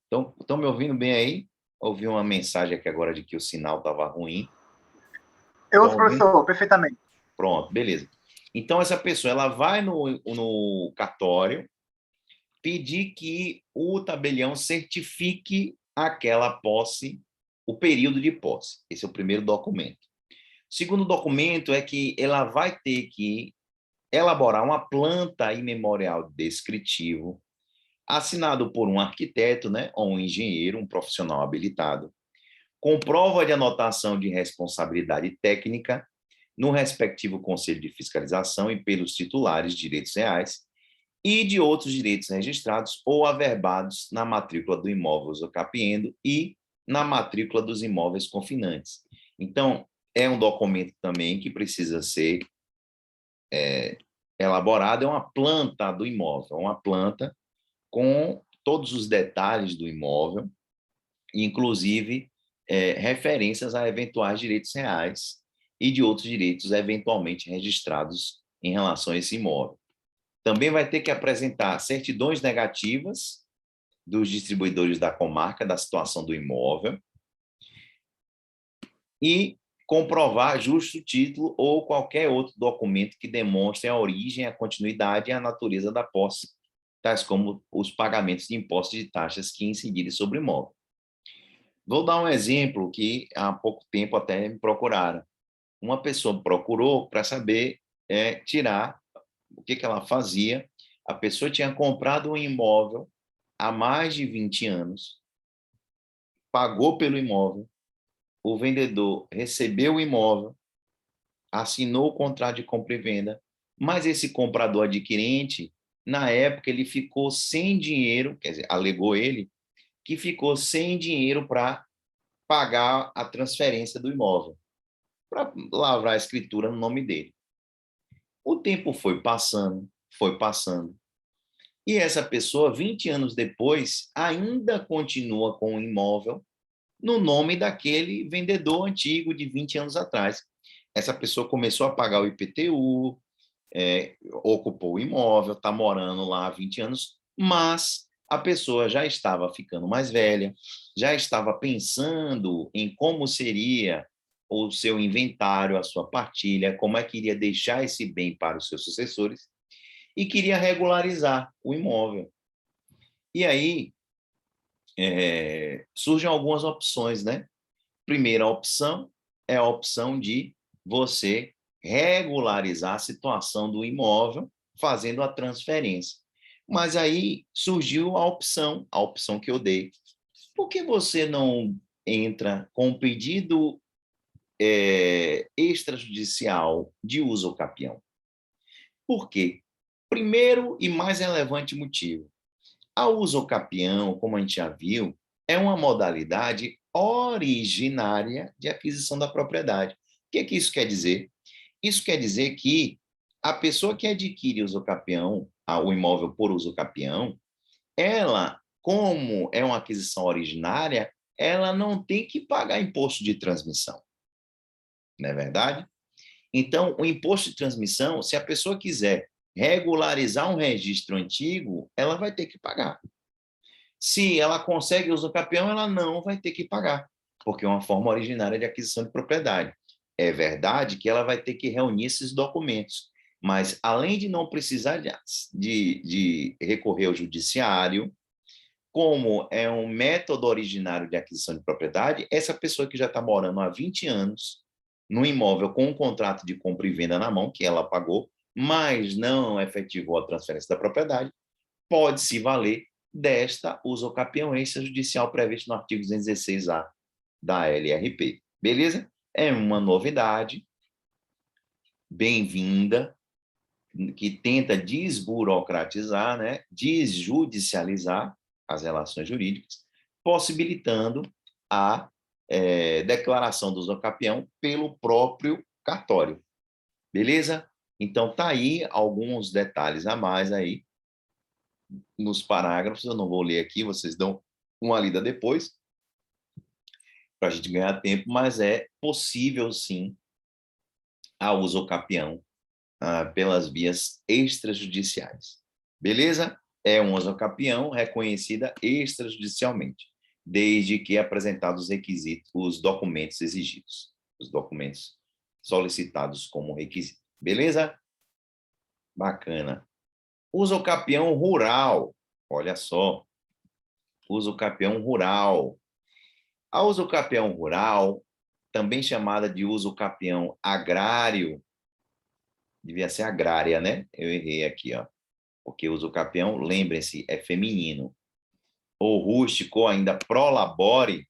Então, estão me ouvindo bem aí? Ouvi uma mensagem aqui agora de que o sinal estava ruim. Eu ouço, professor, perfeitamente. Pronto, beleza. Então, essa pessoa ela vai no cartório pedir que o tabelião certifique aquela posse, o período de posse. Esse é o primeiro documento. O segundo documento é que ela vai ter que elaborar uma planta e memorial descritivo, assinado por um arquiteto, né, ou um engenheiro, um profissional habilitado, com prova de anotação de responsabilidade técnica no respectivo Conselho de Fiscalização e pelos titulares de direitos reais, e de outros direitos registrados ou averbados na matrícula do imóvel usucapiendo e na matrícula dos imóveis confinantes. Então, é um documento também que precisa ser elaborado, é uma planta do imóvel, uma planta com todos os detalhes do imóvel, inclusive referências a eventuais direitos reais e de outros direitos eventualmente registrados em relação a esse imóvel. Também vai ter que apresentar certidões negativas dos distribuidores da comarca da situação do imóvel e comprovar justo título ou qualquer outro documento que demonstre a origem, a continuidade e a natureza da posse, tais como os pagamentos de impostos e de taxas que incidirem sobre o imóvel. Vou dar um exemplo que há pouco tempo até me procuraram. Uma pessoa me procurou para saber tirar o que ela fazia. A pessoa tinha comprado um imóvel há mais de 20 anos, pagou pelo imóvel, o vendedor recebeu o imóvel, assinou o contrato de compra e venda, mas esse comprador adquirente, na época, ele ficou sem dinheiro, quer dizer, alegou ele, que ficou sem dinheiro para pagar a transferência do imóvel, para lavrar a escritura no nome dele. O tempo foi passando, e essa pessoa, 20 anos depois, ainda continua com o imóvel no nome daquele vendedor antigo de 20 anos atrás. Essa pessoa começou a pagar o IPTU, ocupou o imóvel, está morando lá há 20 anos, mas a pessoa já estava ficando mais velha, já estava pensando em como seria o seu inventário, a sua partilha, como é que iria deixar esse bem para os seus sucessores, e queria regularizar o imóvel. E aí surgem algumas opções, né? Primeira opção é a opção de você regularizar a situação do imóvel fazendo a transferência. Mas aí surgiu a opção que eu dei. Por que você não entra com um pedido extrajudicial de uso capião? Por quê? Primeiro e mais relevante motivo. A uso capião, como a gente já viu, é uma modalidade originária de aquisição da propriedade. O que isso quer dizer? Isso quer dizer que a pessoa que adquire o imóvel por uso capião, ela, como é uma aquisição originária, ela não tem que pagar imposto de transmissão. Não é verdade? Então, o imposto de transmissão, se a pessoa quiser regularizar um registro antigo, ela vai ter que pagar. Se ela consegue uso capião, ela não vai ter que pagar, porque é uma forma originária de aquisição de propriedade. É verdade que ela vai ter que reunir esses documentos, mas além de não precisar de recorrer ao judiciário, como é um método originário de aquisição de propriedade, essa pessoa que já está morando há 20 anos no imóvel com um contrato de compra e venda na mão, que ela pagou, mas não efetivou a transferência da propriedade, pode se valer desta usucapião judicial prevista no artigo 216A da LRP. Beleza? É uma novidade bem-vinda, que tenta desburocratizar, né? Desjudicializar as relações jurídicas, possibilitando a declaração do usucapião pelo próprio cartório. Beleza? Então, tá aí alguns detalhes a mais aí nos parágrafos, eu não vou ler aqui, vocês dão uma lida depois, para a gente ganhar tempo, mas é possível, sim, a usucapião pelas vias extrajudiciais. Beleza? É um usucapião reconhecida extrajudicialmente, desde que apresentados os requisitos, os documentos exigidos, os documentos solicitados como requisito. Beleza? Bacana. Usucapião rural, olha só, usucapião rural. A usucapião rural, também chamada de usucapião agrário, devia ser agrária, né? Eu errei aqui, ó. Porque usucapião, lembrem-se, é feminino. Ou rústico, ou ainda prolabore,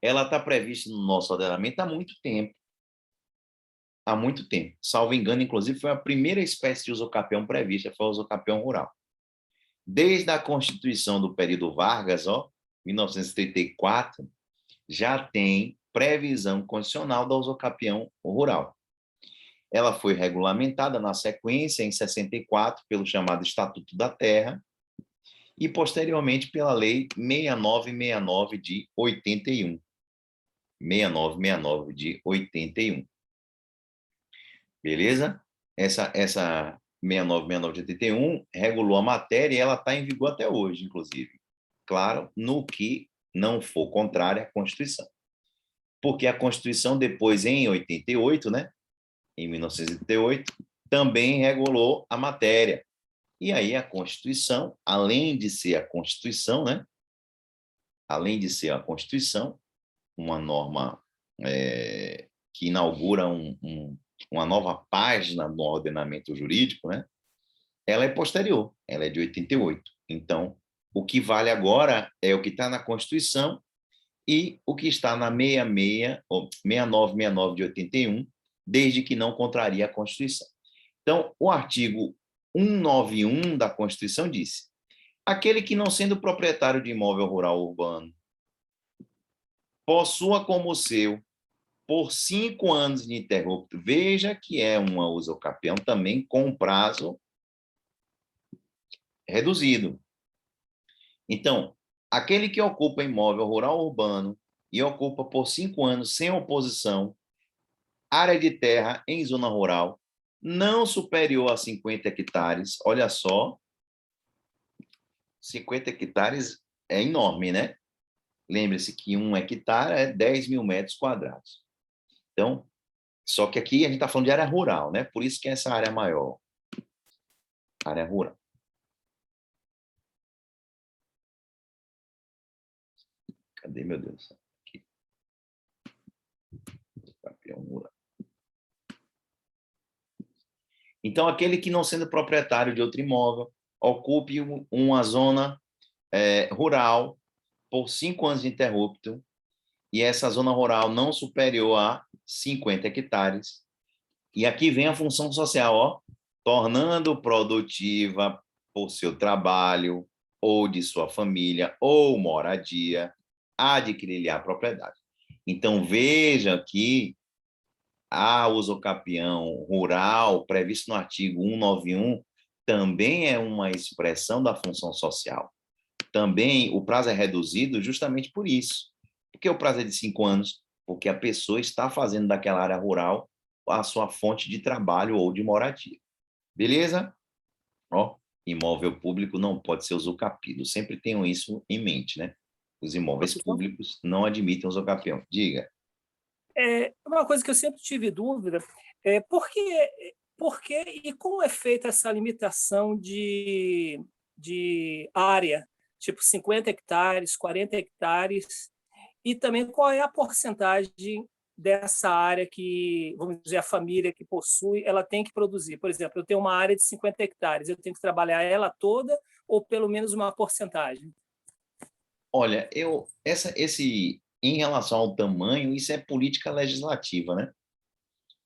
ela está prevista no nosso ordenamento há muito tempo. há muito tempo. Salvo engano, inclusive, foi a primeira espécie de usucapião prevista, foi o usucapião rural. Desde a Constituição do período Vargas, 1934, já tem previsão constitucional da usucapião rural. Ela foi regulamentada na sequência, em 64, pelo chamado Estatuto da Terra, e posteriormente pela Lei 6969 de 81. 6969 de 81. Beleza? Essa 6969 de 81 regulou a matéria e ela está em vigor até hoje, inclusive. Claro, no que não for contrário à Constituição. Porque a Constituição, depois, em 88, né? Em 1988, também regulou a matéria. E aí a Constituição, além de ser a Constituição, né? Além de ser a Constituição, uma norma que inaugura uma nova página no ordenamento jurídico, né? Ela é posterior, ela é de 88. Então, o que vale agora é o que está na Constituição e o que está na 6969 de 81, desde que não contraria a Constituição. Então, o artigo 191 da Constituição disse: aquele que, não sendo proprietário de imóvel rural ou urbano, possua como seu, por 5 anos ininterrupto, veja que é uma usucapião também com prazo reduzido. Então, aquele que ocupa imóvel rural ou urbano e ocupa por 5 anos sem oposição área de terra em zona rural não superior a 50 hectares, olha só, 50 hectares é enorme, né? Lembre-se que 1 hectare é 10 mil metros quadrados. Então, só que aqui a gente está falando de área rural, né? Por isso que é essa área maior. Área rural. Cadê, meu Deus? Aqui. Campeão rural. Então, aquele que, não sendo proprietário de outro imóvel, ocupe uma zona rural por 5 anos ininterrupto, e essa zona rural não superior a 50 hectares. E aqui vem a função social, tornando produtiva por seu trabalho, ou de sua família, ou moradia, adquirir a propriedade. Então, veja que a usucapião rural, previsto no artigo 191, também é uma expressão da função social. Também o prazo é reduzido justamente por isso. Por que o prazo é de 5 anos? Porque a pessoa está fazendo daquela área rural a sua fonte de trabalho ou de moradia. Beleza? Imóvel público não pode ser usucapido. Sempre tenham isso em mente, né? Os imóveis públicos não admitem usucapião. Diga. Uma coisa que eu sempre tive dúvida é por que e como é feita essa limitação de área, tipo 50 hectares, 40 hectares, e também qual é a porcentagem dessa área que, vamos dizer, a família que possui, ela tem que produzir. Por exemplo, eu tenho uma área de 50 hectares, eu tenho que trabalhar ela toda ou pelo menos uma porcentagem? Olha, em relação ao tamanho, isso é política legislativa, né?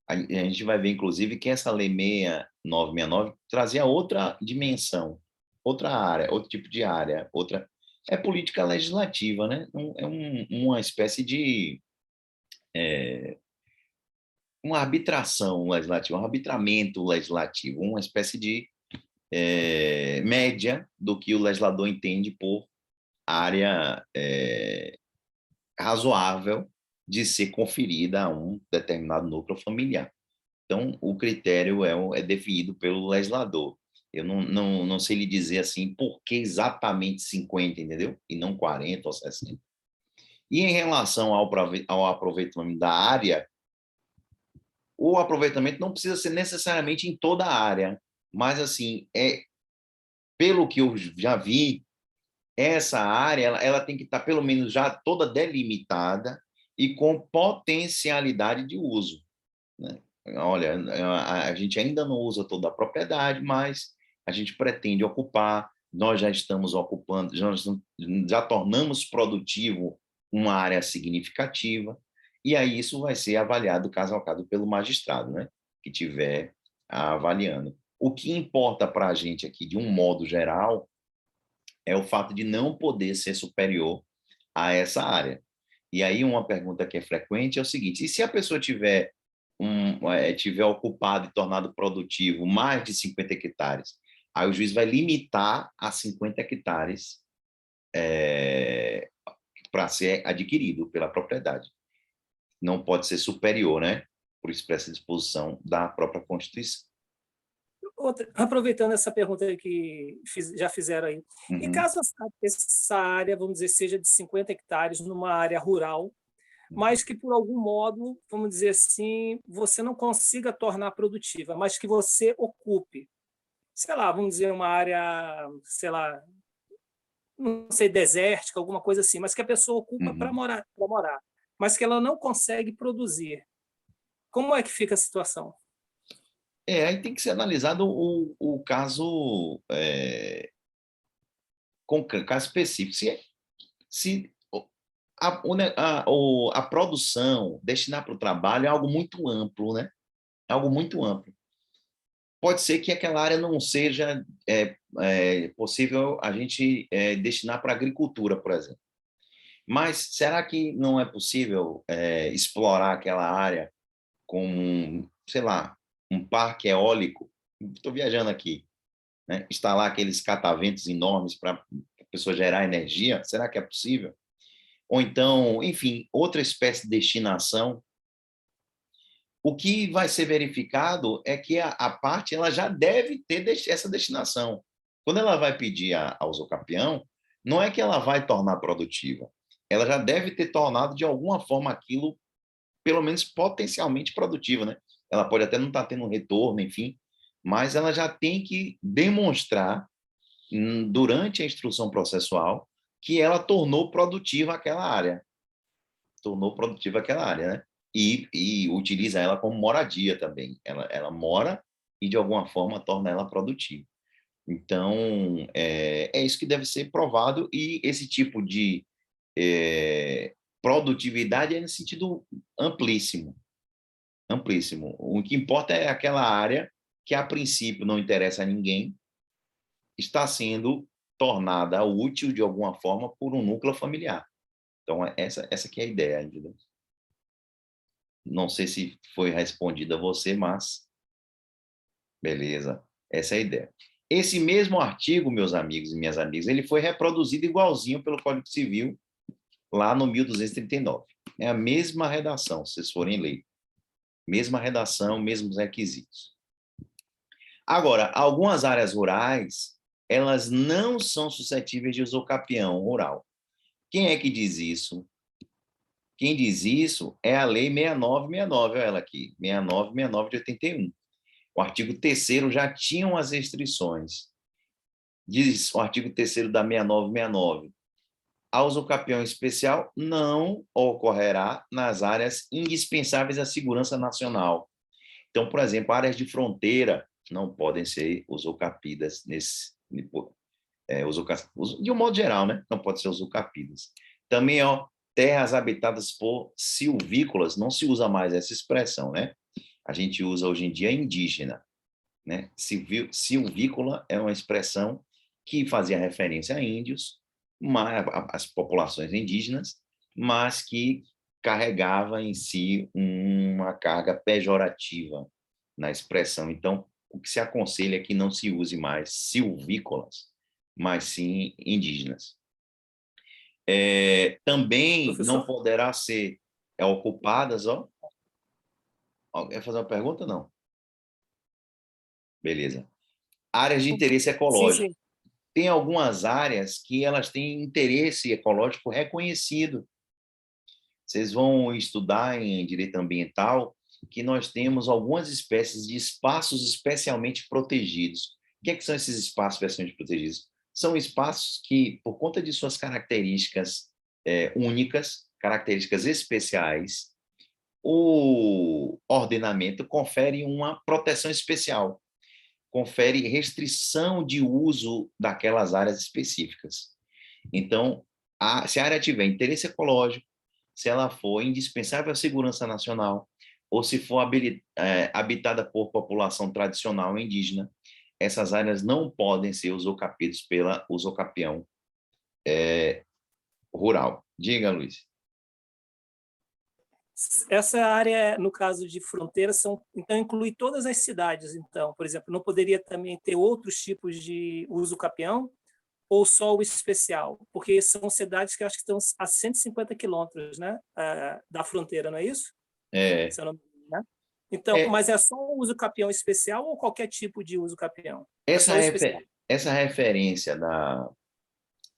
A gente vai ver, inclusive, que essa Lei 6969 trazia outra dimensão, outra área, outro tipo de área, outra... É política legislativa, né? É uma espécie de... uma arbitração legislativa, um arbitramento legislativo, uma espécie de média do que o legislador entende por área razoável de ser conferida a um determinado núcleo familiar. Então, o critério é definido pelo legislador. Eu não sei lhe dizer assim por que exatamente 50, entendeu? E não 40 ou 60. E em relação ao aproveitamento da área, o aproveitamento não precisa ser necessariamente em toda a área, mas, assim, pelo que eu já vi, essa área ela tem que estar, pelo menos, já toda delimitada e com potencialidade de uso, né? Olha, a gente ainda não usa toda a propriedade, mas a gente pretende ocupar, nós já estamos ocupando, já tornamos produtivo uma área significativa, E aí isso vai ser avaliado caso a caso pelo magistrado, né? Que estiver avaliando. O que importa para a gente aqui, de um modo geral, é o fato de não poder ser superior a essa área. E aí uma pergunta que é frequente é o seguinte: e se a pessoa tiver ocupado e tornado produtivo mais de 50 hectares? Aí o juiz vai limitar a 50 hectares para ser adquirido pela propriedade. Não pode ser superior, né? Por expressa disposição da própria Constituição. Aproveitando essa pergunta que já fizeram aí, e caso essa área, vamos dizer, seja de 50 hectares numa área rural, mas que por algum modo, vamos dizer assim, você não consiga tornar produtiva, mas que você ocupe, sei lá, vamos dizer, uma área, sei lá, não sei, desértica, alguma coisa assim, mas que a pessoa ocupa para morar, mas que ela não consegue produzir. Como é que fica a situação? Aí tem que ser analisado o caso, caso específico. Se a produção, destinar para o trabalho é algo muito amplo, né? É algo muito amplo. Pode ser que aquela área não seja possível a gente destinar para a agricultura, por exemplo. Mas será que não é possível explorar aquela área com, sei lá, um parque eólico? Estou viajando aqui, né? Instalar aqueles cataventos enormes para a pessoa gerar energia? Será que é possível? Ou então, enfim, outra espécie de destinação. O que vai ser verificado é que a parte ela já deve ter essa destinação. Quando ela vai pedir ao usucapião, não é que ela vai tornar produtiva, ela já deve ter tornado de alguma forma aquilo, pelo menos potencialmente produtivo, né? Ela pode até não estar tendo um retorno, enfim, mas ela já tem que demonstrar durante a instrução processual que ela tornou produtiva aquela área. Tornou produtiva aquela área, né? E utiliza ela como moradia também. Ela mora e, de alguma forma, torna ela produtiva. Então, é isso que deve ser provado, e esse tipo de produtividade é no sentido amplíssimo. Amplíssimo. O que importa é aquela área que, a princípio, não interessa a ninguém, está sendo tornada útil, de alguma forma, por um núcleo familiar. Então, essa que é a ideia, entendeu? Não sei se foi respondida a você, mas beleza, essa é a ideia. Esse mesmo artigo, meus amigos e minhas amigas, ele foi reproduzido igualzinho pelo Código Civil, lá no 1239. É a mesma redação, se vocês forem ler. Mesma redação, mesmos requisitos. Agora, algumas áreas rurais, elas não são suscetíveis de usucapião rural. Quem é que diz isso? Quem diz isso é a Lei 6969, olha ela aqui, 6969 de 81. O artigo 3º já tinha umas restrições. Diz o artigo 3º da 6969: a usucapião especial não ocorrerá nas áreas indispensáveis à segurança nacional. Então, por exemplo, áreas de fronteira não podem ser usucapidas de um modo geral, né? Não pode ser usucapidas. Também, terras habitadas por silvícolas, não se usa mais essa expressão, né? A gente usa hoje em dia indígena, né? Silvícola é uma expressão que fazia referência a índios, as populações indígenas, mas que carregava em si uma carga pejorativa na expressão. Então, o que se aconselha é que não se use mais silvícolas, mas sim indígenas. Também Professor? não poderá ser ocupadas, Quer fazer uma pergunta? Não. Beleza. Áreas de interesse Sim, ecológico. sim. Tem algumas áreas que elas têm interesse ecológico reconhecido. Vocês vão estudar em direito ambiental que nós temos algumas espécies de espaços especialmente protegidos. O que é que são esses espaços especialmente protegidos? São espaços que, por conta de suas características únicas, características especiais, o ordenamento confere uma proteção especial, confere restrição de uso daquelas áreas específicas. Então, se a área tiver interesse ecológico, se ela for indispensável à segurança nacional ou se for habitada por população tradicional indígena. Essas áreas não podem ser usucapidas pela usucapião rural. Diga, Luiz. Essa área, no caso de fronteira, então inclui todas as cidades. Então, por exemplo, não poderia também ter outros tipos de uso capião ou só o especial? Porque são cidades que acho que estão a 150 quilômetros, né, da fronteira, não é isso? É, Se eu não me engano, né? Então, é, mas é só o uso capião especial ou qualquer tipo de uso capião? É essa, só o especial. essa referência da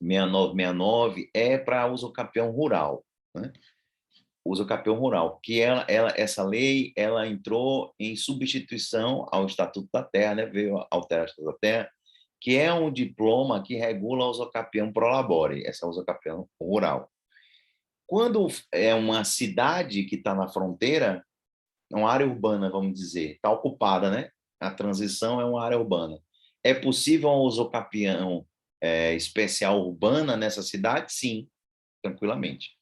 6969 é para usucapião rural, né? Usucapião rural, que essa lei ela entrou em substituição ao Estatuto da Terra, né? Veio alterar o Estatuto da Terra, que é um diploma que regula o usucapião pro labore, essa usucapião rural. Quando é uma cidade que está na fronteira, é uma área urbana, vamos dizer, está ocupada, né? A transição é uma área urbana. É possível um usucapião especial urbana nessa cidade? Sim, tranquilamente.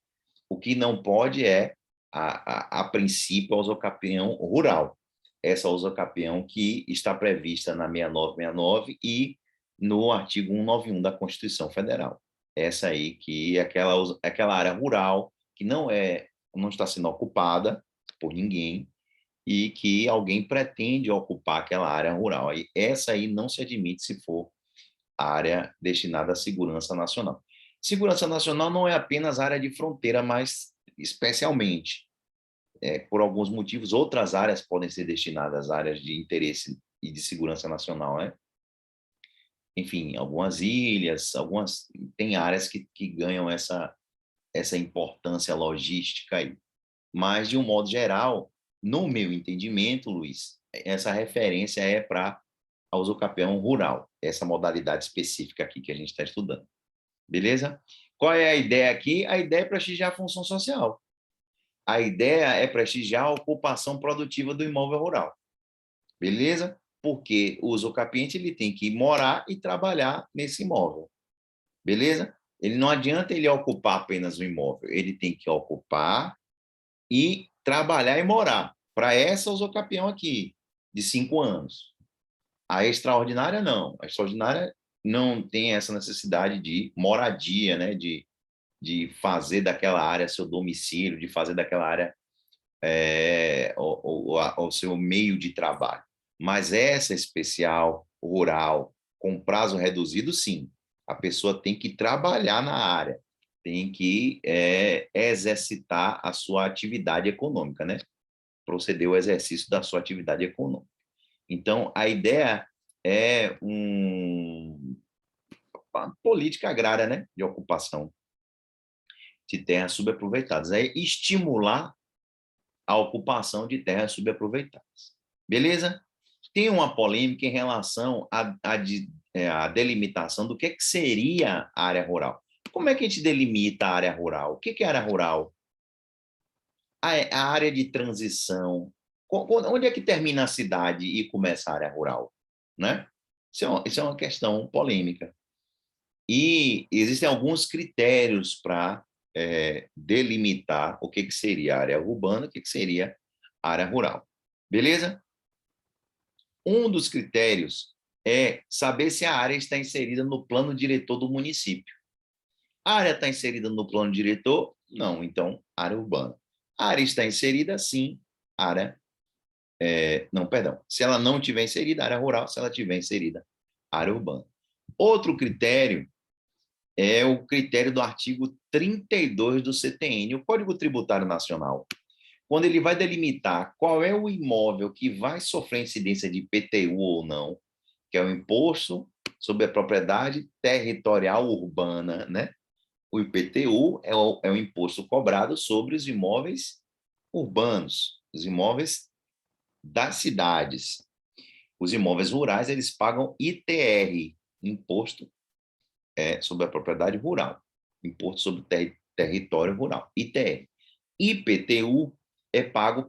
O que não pode é, a princípio, a usucapião rural. Essa usucapião que está prevista na 6969 e no artigo 191 da Constituição Federal. Essa aí que é aquela área rural que não está sendo ocupada por ninguém e que alguém pretende ocupar aquela área rural. E essa aí não se admite se for área destinada à segurança nacional. Segurança nacional não é apenas área de fronteira, mas especialmente, por alguns motivos, outras áreas podem ser destinadas a áreas de interesse e de segurança nacional, né? Enfim, algumas ilhas, tem áreas que ganham essa importância logística aí. Mas, de um modo geral, no meu entendimento, Luiz, essa referência é para a usucapião rural, essa modalidade específica aqui que a gente está estudando. Beleza? Qual é a ideia aqui? A ideia é prestigiar a função social. A ideia é prestigiar a ocupação produtiva do imóvel rural. Beleza? Porque o usucapiente ele tem que morar e trabalhar nesse imóvel. Beleza? Ele não adianta ele ocupar apenas o imóvel, ele tem que ocupar e trabalhar e morar. Para essa usucapião aqui, de 5 anos. A extraordinária, não. A extraordinária não tem essa necessidade de moradia, né? De fazer daquela área seu domicílio, de fazer daquela área o seu meio de trabalho. Mas essa especial, rural, com prazo reduzido, sim. A pessoa tem que trabalhar na área, tem que exercitar a sua atividade econômica, né? Proceder ao exercício da sua atividade econômica. Então, a ideia é uma política agrária, né? De ocupação de terras subaproveitadas. É estimular a ocupação de terras subaproveitadas. Beleza? Tem uma polêmica em relação à delimitação do que seria a área rural. Como é que a gente delimita a área rural? O que é área rural? A área de transição. Onde é que termina a cidade e começa a área rural? Né? Isso é uma questão polêmica. E existem alguns critérios para delimitar o que seria a área urbana, o que seria a área rural. Beleza? Um dos critérios é saber se a área está inserida no plano diretor do município. A área está inserida no plano diretor? Não, então, área urbana. A área está inserida, sim, área... não, perdão. Se ela não tiver inserida, área rural. Se ela tiver inserida, área urbana. Outro critério é o critério do artigo 32 do CTN, o Código Tributário Nacional. Quando ele vai delimitar qual é o imóvel que vai sofrer incidência de IPTU ou não, que é o Imposto sobre a Propriedade Territorial Urbana, né? O IPTU é o imposto cobrado sobre os imóveis urbanos, os imóveis das cidades. Os imóveis rurais, eles pagam ITR, Imposto sobre a Propriedade Rural, Imposto sobre Território Rural, ITR. IPTU é pago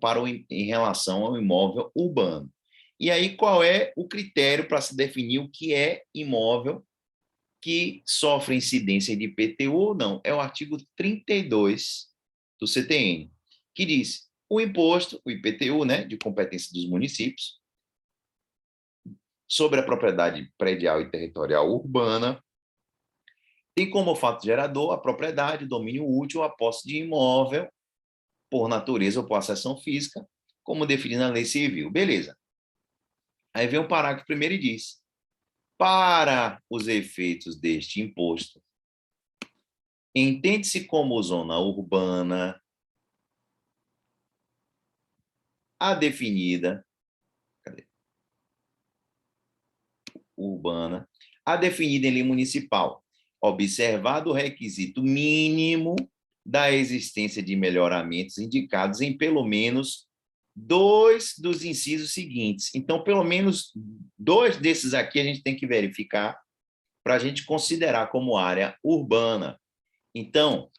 em relação ao imóvel urbano. E aí, qual é o critério para se definir o que é imóvel que sofre incidência de IPTU ou não? É o artigo 32 do CTN, que diz o imposto, o IPTU, né, de competência dos municípios, sobre a propriedade predial e territorial urbana, tem como fato gerador a propriedade, o domínio útil, a posse de imóvel, por natureza ou por acessão física, como definido na lei civil. Beleza. Aí vem o parágrafo primeiro e diz: para os efeitos deste imposto, entende-se como zona urbana a definida, urbana, a definida em lei municipal, observado o requisito mínimo da existência de melhoramentos indicados em pelo menos 2 dos incisos seguintes. Então, pelo menos 2 desses aqui a gente tem que verificar para a gente considerar como área urbana. Então,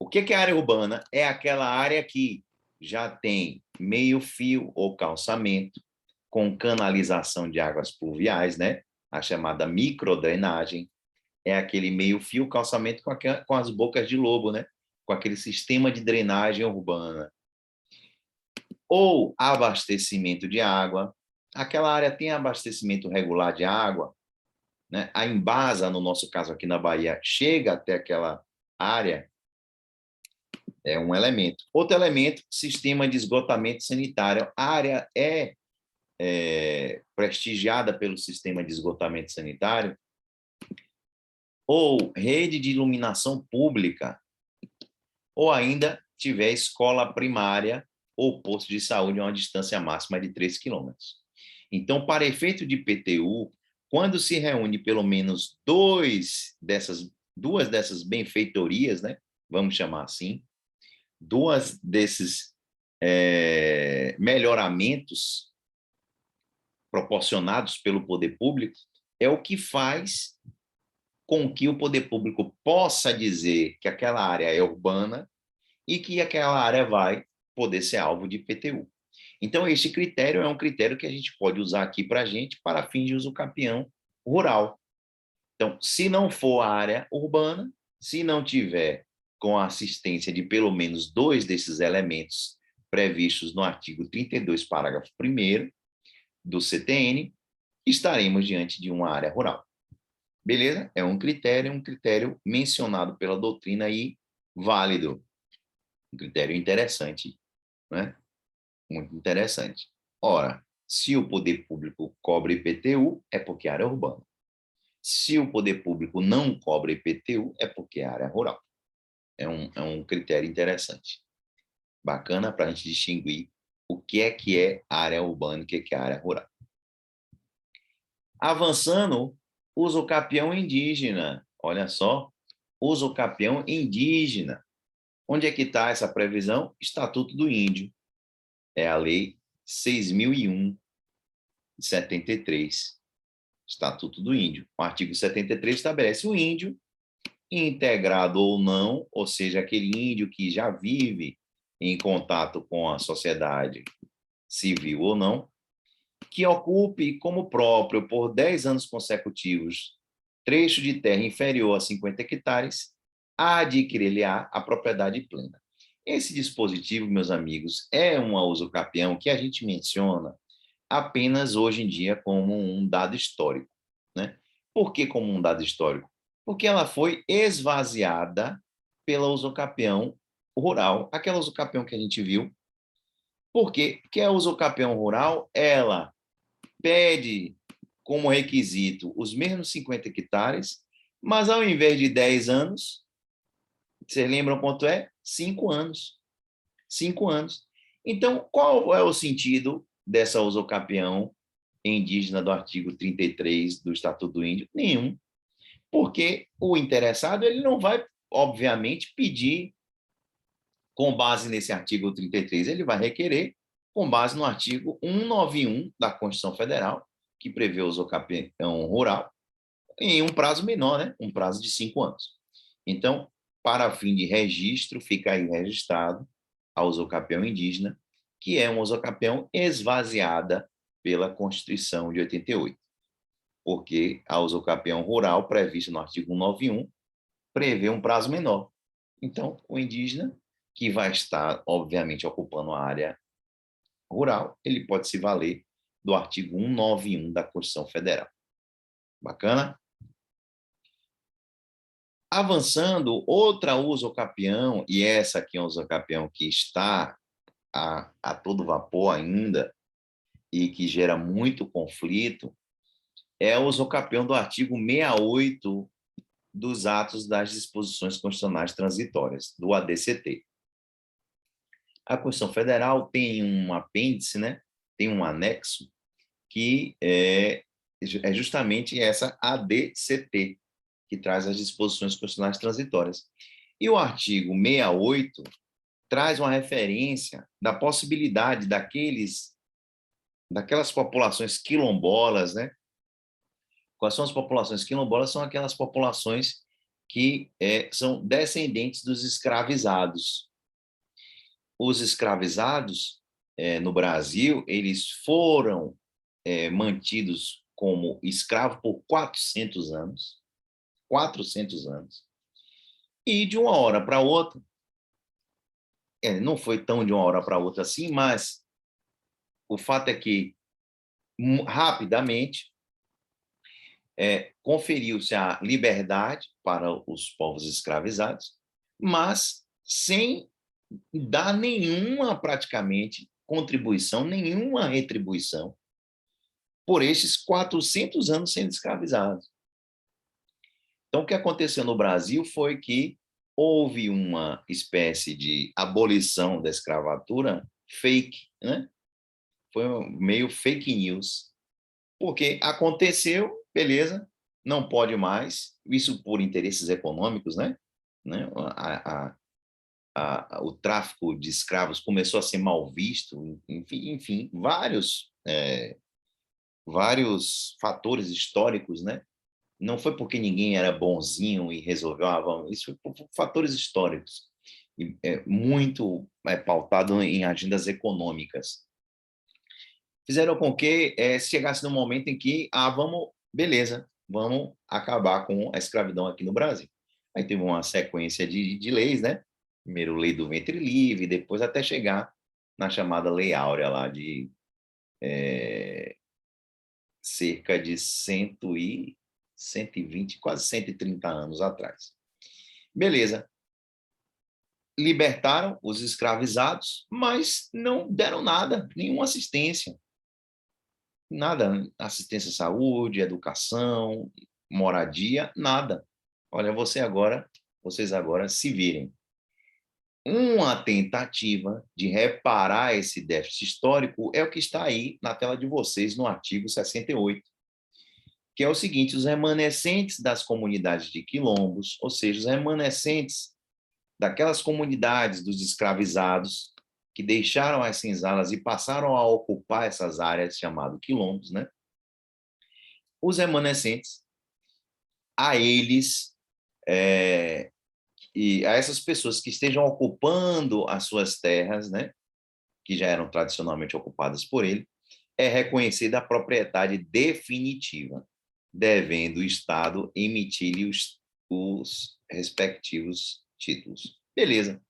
o que é área urbana? É aquela área que já tem meio-fio ou calçamento, com canalização de águas pluviais, né? A chamada microdrenagem. É aquele meio-fio, calçamento com as bocas de lobo, né? Com aquele sistema de drenagem urbana. Ou abastecimento de água. Aquela área tem abastecimento regular de água, né? A Embasa, no nosso caso aqui na Bahia, chega até aquela área, é um elemento. Outro elemento, sistema de esgotamento sanitário. A área é prestigiada pelo sistema de esgotamento sanitário, ou rede de iluminação pública, ou ainda tiver escola primária ou posto de saúde a uma distância máxima de 3 quilômetros. Então, para efeito de IPTU, quando se reúne pelo menos duas dessas benfeitorias, né? Vamos chamar assim, 2 desses melhoramentos proporcionados pelo poder público, é o que faz com que o poder público possa dizer que aquela área é urbana e que aquela área vai poder ser alvo de IPTU. Então, esse critério é um critério que a gente pode usar aqui para a gente para fins de uso capião rural. Então, se não for a área urbana, se não tiver com a assistência de pelo menos 2 desses elementos previstos no artigo 32, parágrafo 1º do CTN, estaremos diante de uma área rural. Beleza? É um critério mencionado pela doutrina e válido. Um critério interessante, né? Muito interessante. Ora, se o poder público cobra IPTU, é porque é área urbana. Se o poder público não cobra IPTU, é porque é área rural. É um critério interessante. Bacana para a gente distinguir o que é área urbana e o que é área rural. Avançando, uso capião indígena. Olha só, uso capião indígena. Onde é que está essa previsão? Estatuto do Índio. É a Lei 6.001, de 73. Estatuto do Índio. O artigo 73 estabelece o índio, integrado ou não, ou seja, aquele índio que já vive em contato com a sociedade civil ou não, que ocupe como próprio por 10 anos consecutivos trecho de terra inferior a 50 hectares, adquirir-lhe-á a propriedade plena. Esse dispositivo, meus amigos, é uma usucapião que a gente menciona apenas hoje em dia como um dado histórico, né? Por que como um dado histórico? Porque ela foi esvaziada pela usucapião rural, aquela usucapião que a gente viu. Por quê? Porque a usucapião rural, ela pede como requisito os mesmos 50 hectares, mas ao invés de 10 anos, vocês lembram quanto é? 5 anos. 5 anos. Então, qual é o sentido dessa usucapião indígena do artigo 33 do Estatuto do Índio? Nenhum. Porque o interessado ele não vai, obviamente, pedir com base nesse artigo 33, ele vai requerer com base no artigo 191 da Constituição Federal, que prevê o usucapião rural, em um prazo menor, né? Um prazo de 5 anos. Então, para fim de registro, fica aí registrado a usucapião indígena, que é uma usucapião esvaziada pela Constituição de 88, porque a usucapião rural, prevista no artigo 191, prevê um prazo menor. Então, o indígena, que vai estar, obviamente, ocupando a área rural, ele pode se valer do artigo 191 da Constituição Federal. Bacana? Avançando, outra usucapião, e essa aqui é uma usucapião que está a todo vapor ainda e que gera muito conflito, é o usucapião do artigo 68 dos atos das disposições constitucionais transitórias, do ADCT. A Constituição Federal tem um apêndice, né? Tem um anexo, que é justamente essa ADCT, que traz as disposições constitucionais transitórias. E o artigo 68 traz uma referência da possibilidade daquelas populações quilombolas, né? Quais são as populações quilombolas? São aquelas populações que são descendentes dos escravizados. Os escravizados, no Brasil, eles foram mantidos como escravos por 400 anos. 400 anos. E de uma hora para outra, não foi tão de uma hora para outra assim, mas o fato é que, rapidamente, conferiu-se a liberdade para os povos escravizados, mas sem dar nenhuma, praticamente, contribuição, nenhuma retribuição por estes 400 anos sendo escravizados. Então, o que aconteceu no Brasil foi que houve uma espécie de abolição da escravatura fake, né? Foi meio fake news, porque aconteceu, beleza, não pode mais, isso por interesses econômicos, né? O tráfico de escravos começou a ser mal visto, enfim, vários fatores históricos, né? Não foi porque ninguém era bonzinho e resolveu, isso foi por fatores históricos, muito pautado em agendas econômicas. Fizeram com que chegasse no momento em que, beleza, vamos acabar com a escravidão aqui no Brasil. Aí teve uma sequência de leis, né? Primeiro, lei do ventre livre, depois até chegar na chamada Lei Áurea, lá de cerca de 120, quase 130 anos atrás. Beleza. Libertaram os escravizados, mas não deram nada, nenhuma assistência. Nada, assistência à saúde, educação, moradia, nada. Olha, vocês agora se virem. Uma tentativa de reparar esse déficit histórico é o que está aí na tela de vocês no artigo 68, que é o seguinte: os remanescentes das comunidades de quilombos, ou seja, os remanescentes daquelas comunidades dos escravizados que deixaram as senzalas e passaram a ocupar essas áreas chamadas quilombos, né? Os remanescentes, a eles e a essas pessoas que estejam ocupando as suas terras, né, que já eram tradicionalmente ocupadas por ele, é reconhecida a propriedade definitiva, devendo o Estado emitir-lhe os respectivos títulos. Beleza.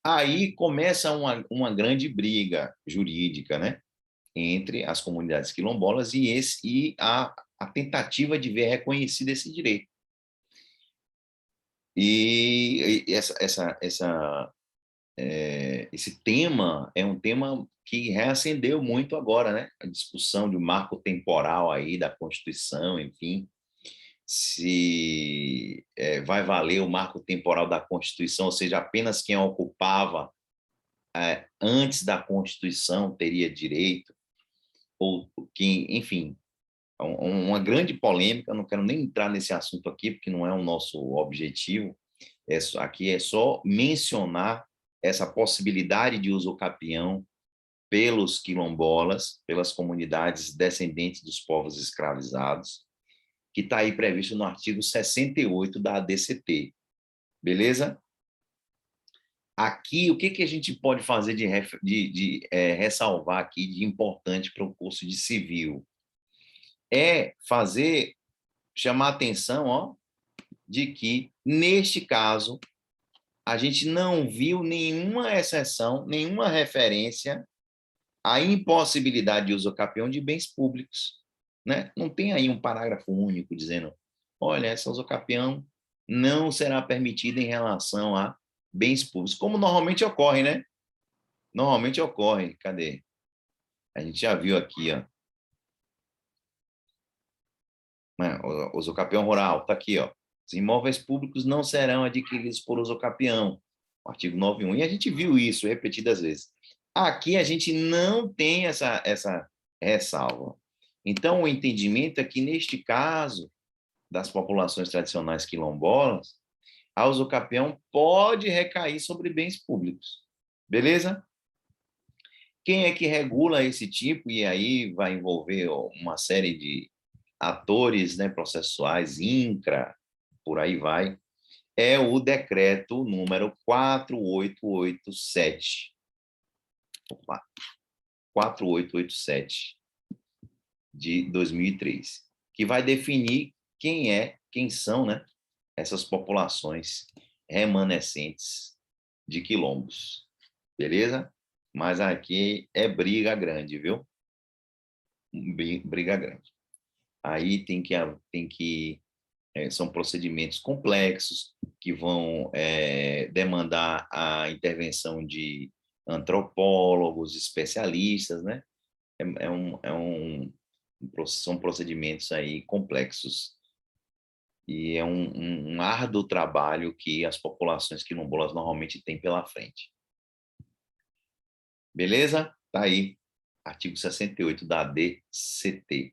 Aí começa uma grande briga jurídica, né, entre as comunidades quilombolas e a tentativa de ver reconhecido esse direito. E esse tema é um tema que reacendeu muito agora, né? A discussão do marco temporal aí da Constituição, enfim, se vai valer o marco temporal da Constituição, ou seja, apenas quem ocupava antes da Constituição teria direito, ou quem, enfim, uma grande polêmica. Não quero nem entrar nesse assunto aqui, porque não é o nosso objetivo. Aqui é só mencionar essa possibilidade de usucapião pelos quilombolas, pelas comunidades descendentes dos povos escravizados, que está aí previsto no artigo 68 da ADCT. Beleza? Aqui, o que a gente pode fazer de ressalvar aqui de importante para o curso de civil? Chamar a atenção, de que, neste caso, a gente não viu nenhuma exceção, nenhuma referência à impossibilidade de usucapião de bens públicos, né? Não tem aí um parágrafo único dizendo, olha, essa usucapião não será permitida em relação a bens públicos, como normalmente ocorre, né? Normalmente ocorre. Cadê? A gente já viu aqui, ó. O usucapião rural, está aqui, ó. Os imóveis públicos não serão adquiridos por usucapião. O artigo 9.1. E a gente viu isso repetidas vezes. Aqui a gente não tem essa ressalva. Então, o entendimento é que, neste caso, das populações tradicionais quilombolas, a usucapião pode recair sobre bens públicos. Beleza? Quem é que regula esse tipo? E aí vai envolver uma série de atores, né, processuais, INCRA, por aí vai, é o decreto número 4887. 4887 de 2003, que vai definir quem são, né, essas populações remanescentes de quilombos. Beleza? Mas aqui é briga grande, viu? Briga grande. Aí são procedimentos complexos que vão demandar a intervenção de antropólogos, especialistas, né? São procedimentos aí complexos e é um árduo trabalho que as populações quilombolas normalmente têm pela frente. Beleza? Tá aí, artigo 68 da ADCT.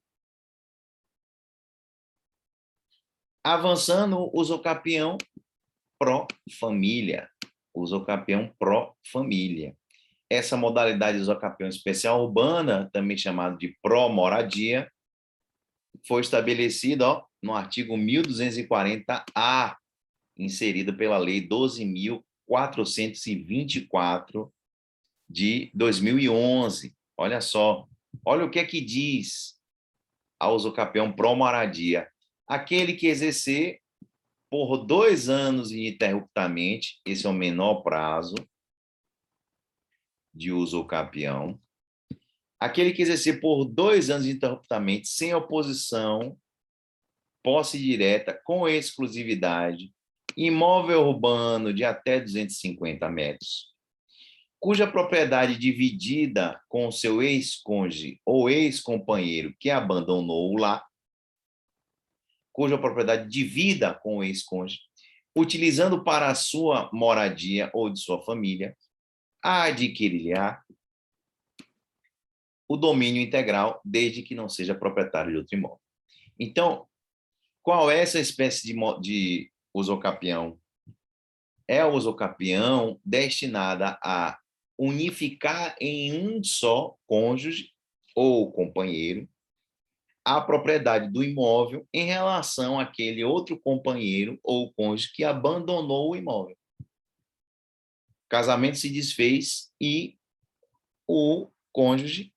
Avançando, usucapião pró-família. Usucapião pró-família. Essa modalidade de usucapião especial urbana, também chamada de pró-moradia, foi estabelecida no artigo 1240-A, inserido pela Lei 12.424 de 2011. Olha só, olha o que é que diz a usucapião pró-moradia. Aquele que exercer por 2 anos ininterruptamente, esse é o menor prazo de usucapião. Aquele que exercer por 2 anos ininterruptamente, sem oposição, posse direta, com exclusividade, imóvel urbano de até 250 metros, cuja propriedade dividida com o seu ex-cônjuge ou ex-companheiro que abandonou o lar, cuja propriedade divida com o ex-cônjuge, utilizando para a sua moradia ou de sua família, adquirirá o domínio integral, desde que não seja proprietário de outro imóvel. Então, qual é essa espécie de usucapião? É a usucapião destinada a unificar em um só cônjuge ou companheiro a propriedade do imóvel em relação àquele outro companheiro ou cônjuge que abandonou o imóvel. O casamento se desfez e o cônjuge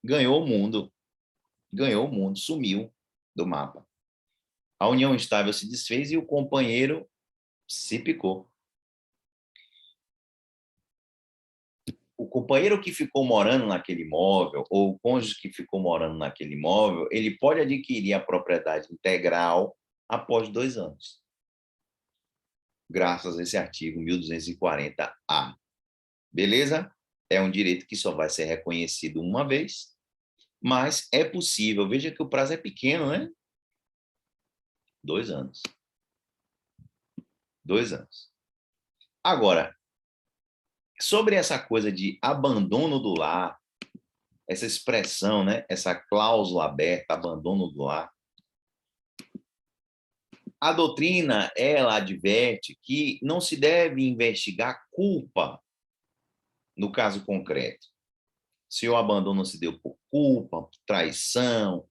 ganhou o mundo, sumiu do mapa. A união estável se desfez e o companheiro se picou. O companheiro que ficou morando naquele imóvel, ou o cônjuge que ficou morando naquele imóvel, ele pode adquirir a propriedade integral após 2 anos, graças a esse artigo 1240-A. Beleza? É um direito que só vai ser reconhecido uma vez, mas é possível. Veja que o prazo é pequeno, né? 2 anos. 2 anos. Agora, sobre essa coisa de abandono do lar, essa expressão, né? Essa cláusula aberta, abandono do lar, a doutrina, ela adverte que não se deve investigar culpa no caso concreto. Se o abandono se deu por culpa, traição,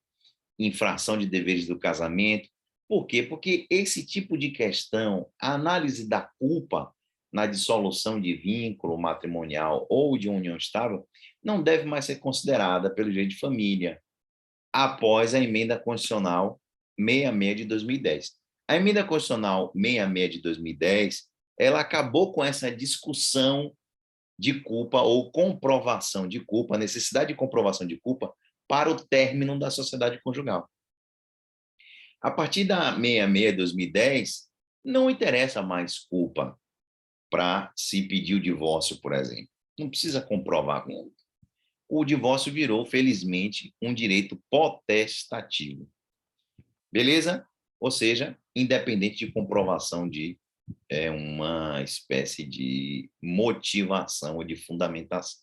infração de deveres do casamento. Por quê? Porque esse tipo de questão, a análise da culpa na dissolução de vínculo matrimonial ou de união estável, não deve mais ser considerada pelo direito de família, após a emenda constitucional 66 de 2010. A emenda constitucional 66 de 2010, ela acabou com essa discussão de culpa ou comprovação de culpa, a necessidade de comprovação de culpa para o término da sociedade conjugal. A partir da 66 de 2010, não interessa mais culpa para se pedir o divórcio, por exemplo. Não precisa comprovar. O divórcio virou, felizmente, um direito potestativo. Beleza? Ou seja, independente de comprovação de uma espécie de motivação ou de fundamentação.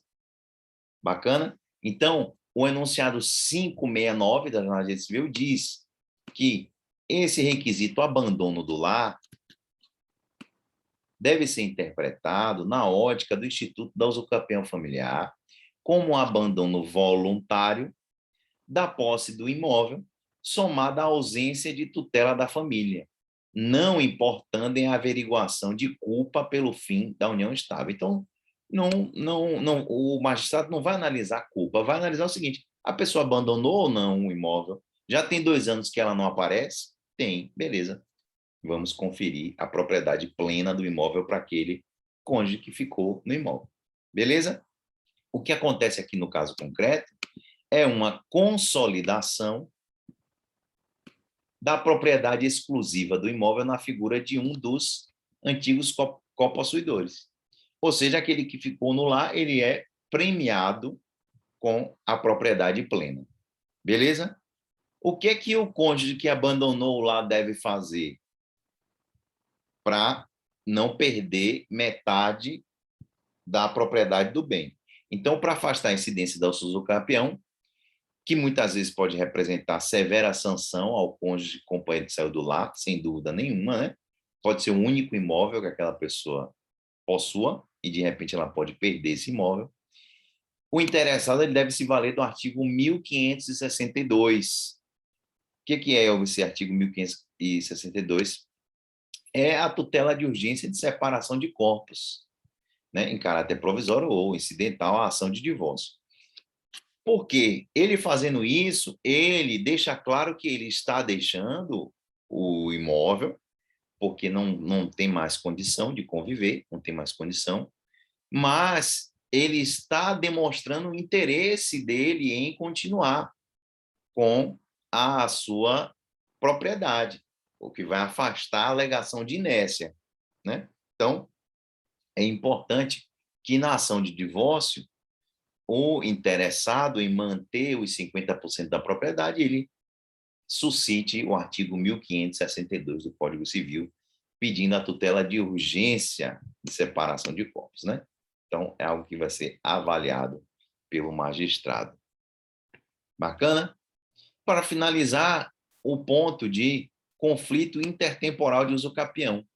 Bacana? Então, o enunciado 569 da Jornada de Direito Civil diz que esse requisito abandono do lar deve ser interpretado na ótica do Instituto da Usucapião Familiar como um abandono voluntário da posse do imóvel, somada à ausência de tutela da família, não importando em averiguação de culpa pelo fim da união estável. Então, o magistrado não vai analisar a culpa, vai analisar o seguinte: a pessoa abandonou ou não o imóvel? Já tem 2 anos que ela não aparece? Tem, beleza. Vamos conferir a propriedade plena do imóvel para aquele cônjuge que ficou no imóvel. Beleza? O que acontece aqui no caso concreto é uma consolidação da propriedade exclusiva do imóvel na figura de um dos antigos copossuidores. Ou seja, aquele que ficou no lar, ele é premiado com a propriedade plena. Beleza? O que é que o cônjuge que abandonou o lar deve fazer para não perder metade da propriedade do bem? Então, para afastar a incidência da usucapião, que muitas vezes pode representar severa sanção ao cônjuge companheiro que saiu do lar, sem dúvida nenhuma, né? Pode ser o único imóvel que aquela pessoa possua e, de repente, ela pode perder esse imóvel. O interessado ele deve se valer do artigo 1562. O que é esse artigo 1562? É a tutela de urgência de separação de corpos, né, em caráter provisório ou incidental à ação de divórcio. Porque ele fazendo isso, ele deixa claro que ele está deixando o imóvel, porque não tem mais condição de conviver, não tem mais condição, mas ele está demonstrando o interesse dele em continuar com a sua propriedade, o que vai afastar a alegação de inércia, né? Então, é importante que na ação de divórcio, o interessado em manter os 50% da propriedade, ele suscite o artigo 1562 do Código Civil, pedindo a tutela de urgência de separação de corpos, né? Então, é algo que vai ser avaliado pelo magistrado. Bacana? Para finalizar, o ponto de conflito intertemporal de usucapião.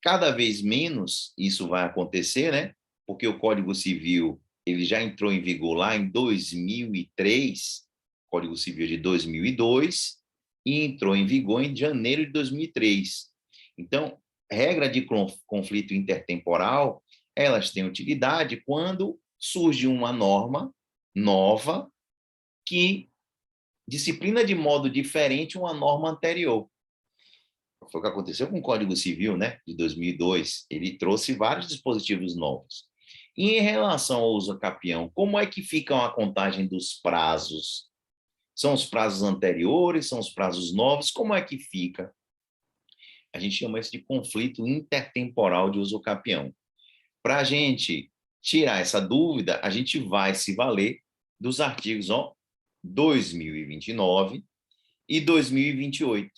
Cada vez menos isso vai acontecer, né? Porque o Código Civil ele já entrou em vigor lá em 2003, Código Civil de 2002, e entrou em vigor em janeiro de 2003. Então, regra de conflito intertemporal, elas têm utilidade quando surge uma norma nova que disciplina de modo diferente uma norma anterior. Foi o que aconteceu com o Código Civil, né, de 2002. Ele trouxe vários dispositivos novos. E em relação ao usucapião, como é que fica a contagem dos prazos? São os prazos anteriores? São os prazos novos? Como é que fica? A gente chama isso de conflito intertemporal de usucapião. Para a gente tirar essa dúvida, a gente vai se valer dos artigos 2029 e 2028.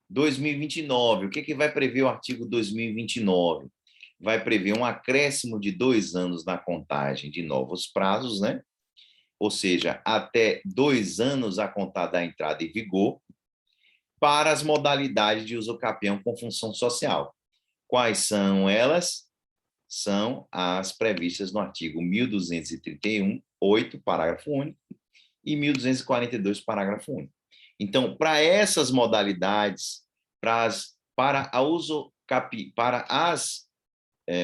2029, o que vai prever o artigo 2029? Vai prever um acréscimo de 2 anos na contagem de novos prazos, né? Ou seja, até 2 anos a contar da entrada em vigor, para as modalidades de usucapião com função social. Quais são elas? São as previstas no artigo 1231, 8, parágrafo único, e 1242, parágrafo único. Então, para essas modalidades, para as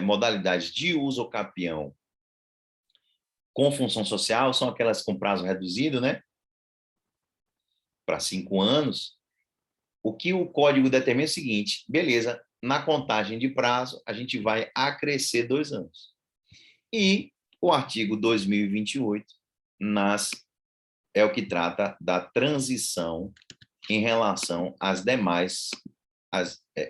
modalidades de usucapião com função social, são aquelas com prazo reduzido, né? Para 5 anos. O que o código determina é o seguinte, beleza, na contagem de prazo, a gente vai acrescer 2 anos. E o artigo 2028 é o que trata da transição em relação às demais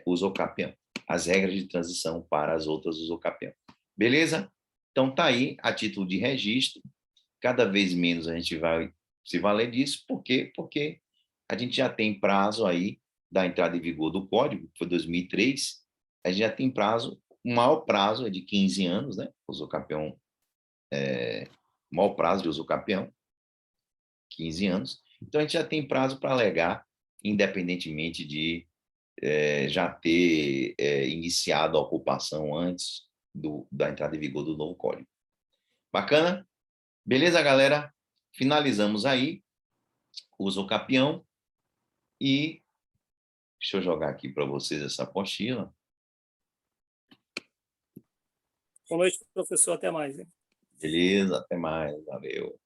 usucapião, as regras de transição para as outras usucapião. Beleza? Então, está aí, a título de registro, cada vez menos a gente vai se valer disso. Por quê? Porque a gente já tem prazo aí da entrada em vigor do código, que foi 2003, a gente já tem prazo, o maior prazo é de 15 anos, né? Usucapião, o maior prazo de usucapião, 15 anos. Então, a gente já tem prazo para alegar, independentemente de já ter iniciado a ocupação antes da entrada em vigor do novo código. Bacana? Beleza, galera? Finalizamos aí o usucapião e deixa eu jogar aqui para vocês essa apostila. Boa noite, professor. Até mais. Hein? Beleza, até mais. Valeu.